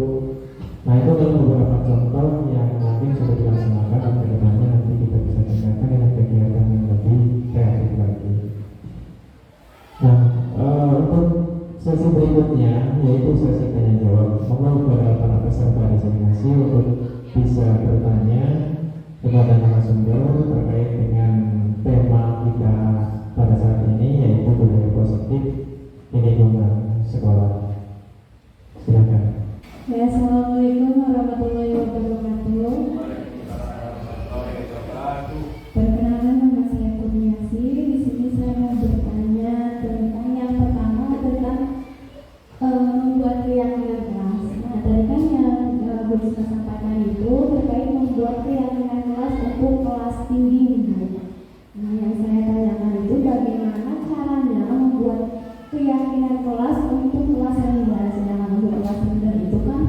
Nah, itu adalah beberapa contoh yang mungkin sudah dilaksanakan dan kedepannya nanti kita bisa tingkatkan dengan kegiatan yang lebih kreatif lagi. Nah, untuk sesi berikutnya yaitu sesi tanya jawab. Mohon kepada para peserta diseminasi untuk bisa bertanya kepada narasumber terkait dengan tema kita pada saat ini, yaitu budaya positif di lingkungan sekolah. Silakan. Ya, assalamualaikum warahmatullahi wabarakatuh. Perkenalkan, nama saya Kurniasi. Di sini saya mau bertanya tentang yang pertama tentang membuat keyakinan kelas. Nah, tadi kan yang bisa sampaikan itu terkait membuat keyakinan kelas untuk kelas tinggi gitu. Nah, yang saya tanyakan itu bagaimana caranya membuat keyakinan kelas untuk kelas rendah. Sedangkan untuk kelas rendah itu kan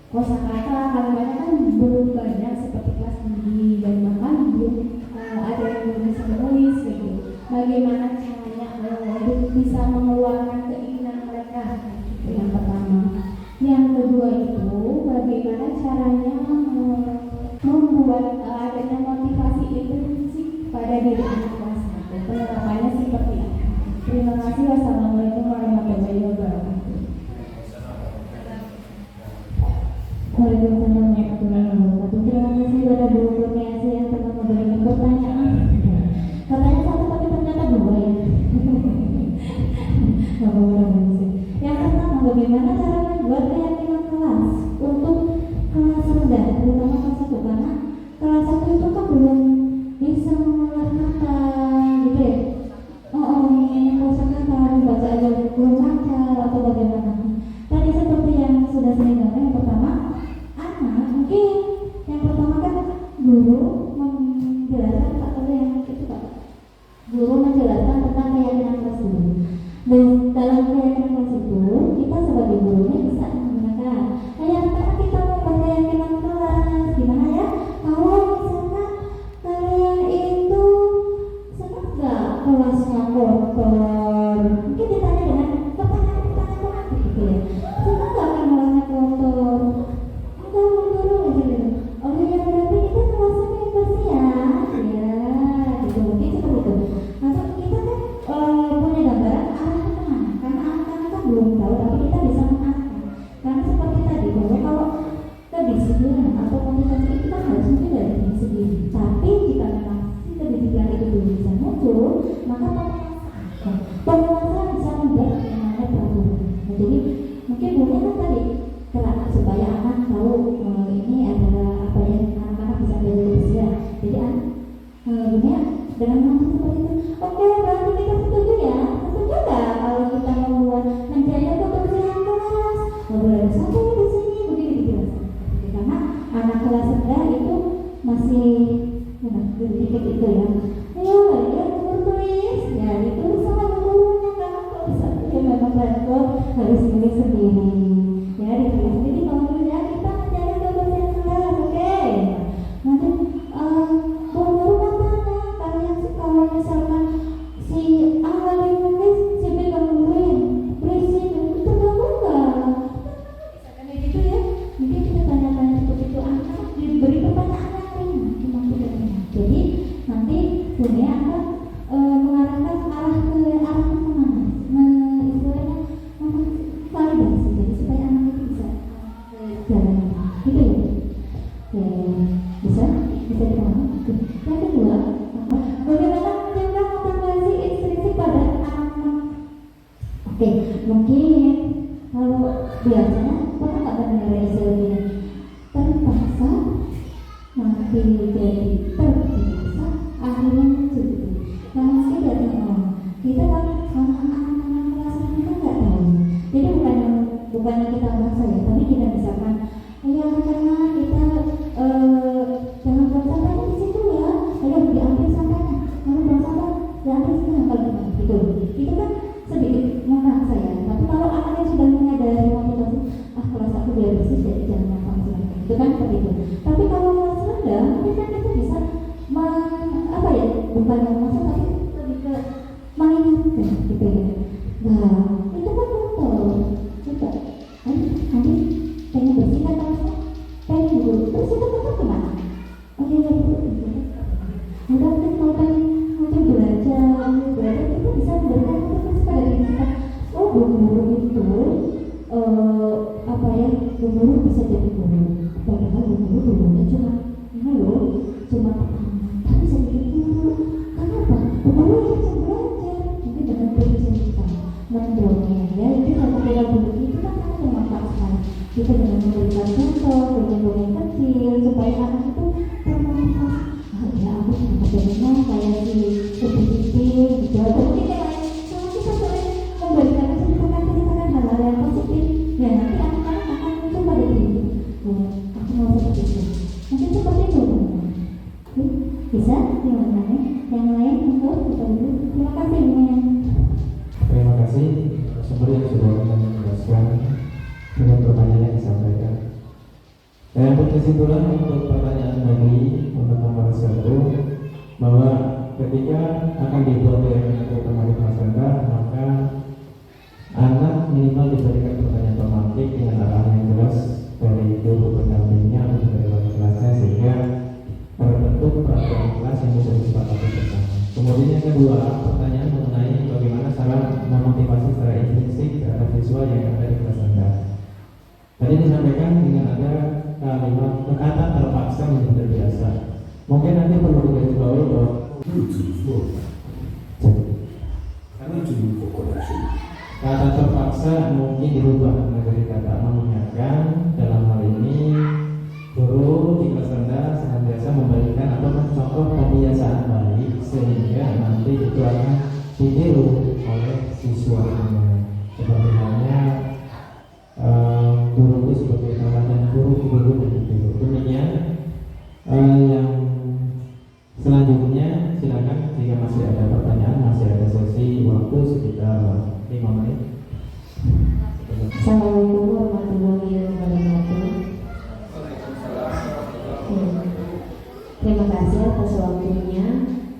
kosakata kalimatnya kan belum banyak seperti kelas tinggi dan bahkan belum ada yang belum bisa menulis gitu. Bagaimana caranya untuk bisa mengeluarkan keinginan mereka? Itu yang pertama. Yang kedua itu bagaimana caranya membuat adanya motivasi intrinsik pada diri anak kelas. Penerapannya seperti apa? Terima kasih. Wassalamualaikum warahmatullahi wabarakatuh. Waalaikumsalam warahmatullahi wabarakatuh. Terima kasih kepada Bu Kurniasi yang telah memberikan pertanyaan. Katanya satu tapi ternyata dua ya. Yang pertama, bagaimana cara membuat keyakinan kelas untuk kelas rendah, terutama kelas 1, karena kelas 1 itu kan belum bisa mengolah kata gitu ya. Ini kosakata, baca aja belum lancar. guru menjelaskan atau yang itu Pak, guru menjelaskan tentang keyakinan kelas dulu. Dan dalam keyakinan kelas itu kita sebagai gurunya bisa menggunakan karena kita membuat keyakinan kelas gimana ya, kalau misalkan kalian itu senang nggak kelasnya kotor, mungkin ditanya dengan pertanyaan gitu ya, senang nggak kan kelasnya kotor, enggak guru gitu. Oh ya berarti kita kelasnya pengen bersih ya gitu, mungkin seperti itu. Nah kita kan punya gambaran arah kemana, karena anak-anak kan belum tahu, tapi kita bisa mengarahkan. Karena seperti tadi bahwa kalau kedisiplinan atau motivasi itu kan harus muncul dari diri sendiri. Tapi jika memang kedisiplinan itu belum bisa muncul, maka penguasa bisa membuat namanya peraturan. Nah, jadi mungkin gurunya kan tadi karena supaya anak tahu ini adalah apa ya, anak-anak bisa belajar bersih. Jadi gurunya dengan maksud seperti itu, oke berarti kita setuju ya, setuju nggak kalau kita membuat menjaga kebersihan kelas, nggak boleh ada sampah di sini, begini dijelaskan. Karena anak kelas rendah itu masih dikit itu ya, ayo ya guru tulis, ya ditulis sama gurunya, karena kalau satu memang laptop harus tulis sendiri, ya ditulis sendiri kalau gurunya kita menjaga kebersihan kelas, oke. Nanti guru katanya kalian kalau misalkan si A lagi nulis, si B gangguin, berisik, itu terganggu nggak? Misalkan kayak gitu ya, mungkin kita tanya-tanya seperti itu, anak diberi pertanyaan yang ringan, cuma tidak ringan. Jadi nanti dunia akan mengarahkan arah kemana, istilahnya validasi, jadi supaya anak itu bisa jalan gitu ya. Bisa dipahami. Yang kedua, bagaimana menjaga motivasi intrinsik pada anak-anak? Oke, mungkin kalau biasanya pernah nggak dengar istilah ini, terpaksa nanti jadi terbiasa akhirnya muncul. Nah meski dari kita kan anak-anak kelas ini kan nggak tahu. Jadi bukannya kita maksa ya, tapi kita misalkan ya karena kita jangan buang sampahnya di situ ya, ayo diambil sampahnya, kalau buang sampah diambil situ kalau gitu. Itu kan sedikit memaksa ya. Tapi kalau anak yang sudah menyadari motivasi, kelas aku biar bersih jadi jangan makan silakan. Itu kan seperti itu. Tapi kalau kelas rendah, mungkin kan kita bisa apa ya, bukan yang memaksa tapi lebih ke main gitu ya. Nah itu kan betul. Coba, nanti pengen bersih kan kelasnya, pengen dulu, terus itu tetap kemana? Oke, udah kan kalau pengen belajar kita bisa memberikan motivasi pada diri kita. Oh guru itu apa ya, guru bisa jadi guru, padahal guru dulunya cuma ini loh, cuma tapi sedikit dulu. Kenapa? Guru yang bisa belajar mungkin dengan profesi kita mendongeng ya. Jadi kalau kita guru itu kan sangat memanfaatkan kita dengan memberikan contoh dengan dongeng kecil supaya anak itu termotivasi. Ya aku sudah bagaimana kayak si positif gitu, atau mungkin yang lain. Kalau kita boleh memberikan ceritakan hal-hal yang positif, ya nanti anak-anak akan muncul pada diri. Aku mau seperti itu. Mungkin seperti itu teman-teman. Bisa gimana nih? Yang lain untuk kita dulu. Terima kasih semuanya. Terima kasih seperti yang sudah kita jelaskan dengan pertanyaan yang disampaikan. Dan untuk kesimpulan untuk pertanyaan tadi untuk nomor 1, bahwa ketika akan dibuat keyakinan terutama di kelas rendah, maka anak minimal diberikan pertanyaan tematik dengan arahan yang jelas dari guru pendampingnya atau dari wali kelasnya, sehingga terbentuk peraturan kelas yang bisa disepakati bersama. Kemudian yang kedua, pertanyaan mengenai bagaimana cara memotivasi secara intrinsik terhadap siswa yang ada di kelas rendah. Tadi disampaikan dengan ada kalimat kata terpaksa menjadi terbiasa. Mungkin nanti perlu digarisbawahi bahwa kata terpaksa mungkin dirubah menjadi kata mengingatkan. Dalam hal ini guru di kelas rendah senantiasa memberikan atau mencontoh kebiasaan baik sehingga nanti itu akan ditiru oleh siswanya. Seperti halnya guru itu sebagai teladan guru dan guru. Demikian yang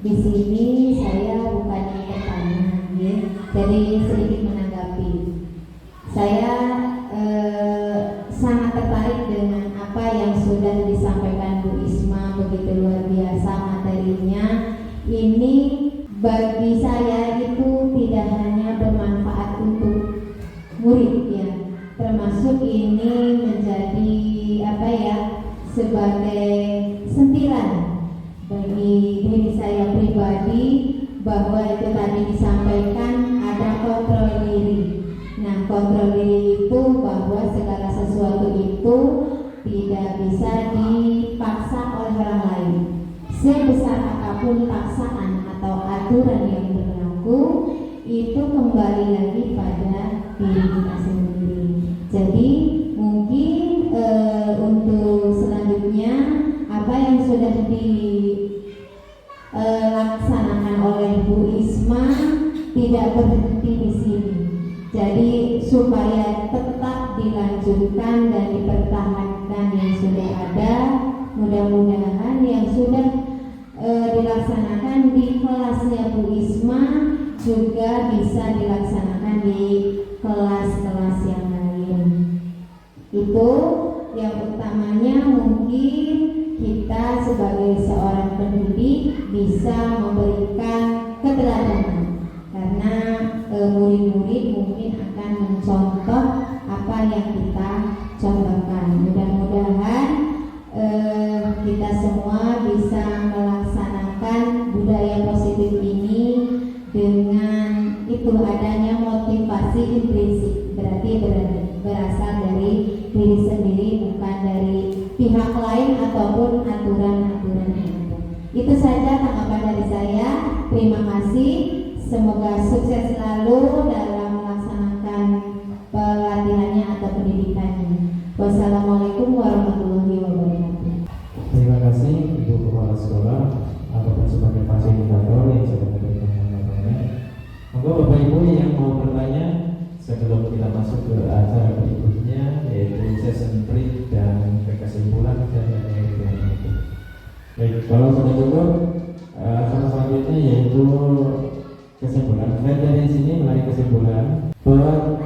di sini saya bukannya bertanya, ya. Jadi sedikit menanggapi. Saya sangat tertarik dengan apa yang sudah disampaikan Bu Isma, begitu luar biasa materinya. Ini bagi saya itu tidak hanya bermanfaat untuk murid ya, termasuk ini menjadi sebagai sentilan bagi diri saya pribadi, bahwa itu tadi disampaikan ada kontrol diri. Nah, kontrol diri itu bahwa segala sesuatu itu tidak bisa dipaksa oleh orang lain. Sebesar apapun paksaan atau aturan yang berlaku, itu kembali lagi pada diri kita sendiri. Jadi mungkin untuk selanjutnya apa yang sudah dilaksanakan oleh Bu Isma tidak berhenti di sini. Jadi supaya tetap dilanjutkan dan dipertahankan yang sudah ada, mudah-mudahan yang sudah dilaksanakan di kelasnya Bu Isma juga bisa dilaksanakan di kelas-kelas yang lain. Itu yang utamanya mungkin kita sebagai seorang pendidik bisa memberikan keteladanan, karena murid-murid mungkin akan mencontoh apa yang kita contohkan. Mudah-mudahan kita semua bisa melaksanakan budaya positif ini dengan itu adanya motivasi intrinsik, berarti berasal dari diri sendiri, bukan dari pihak lain ataupun aturan-aturan yang ada. Itu saja tanggapan dari saya. Terima kasih. Semoga sukses selalu dalam melaksanakan pelatihannya atau pendidikannya. Wassalamualaikum warahmatullahi wabarakatuh. Terima kasih Ibu Kepala Sekolah ataupun sebagai fasilitator yang sudah memberikan tanggapannya. Monggo Bapak Ibu yang mau bertanya sebelum kita masuk ke acara berikutnya, yaitu session break dan kesimpulan dan lain-lain. Baik, kalau sudah cukup, acara selanjutnya yaitu kesimpulan. Dan dari sini menarik kesimpulan bahwa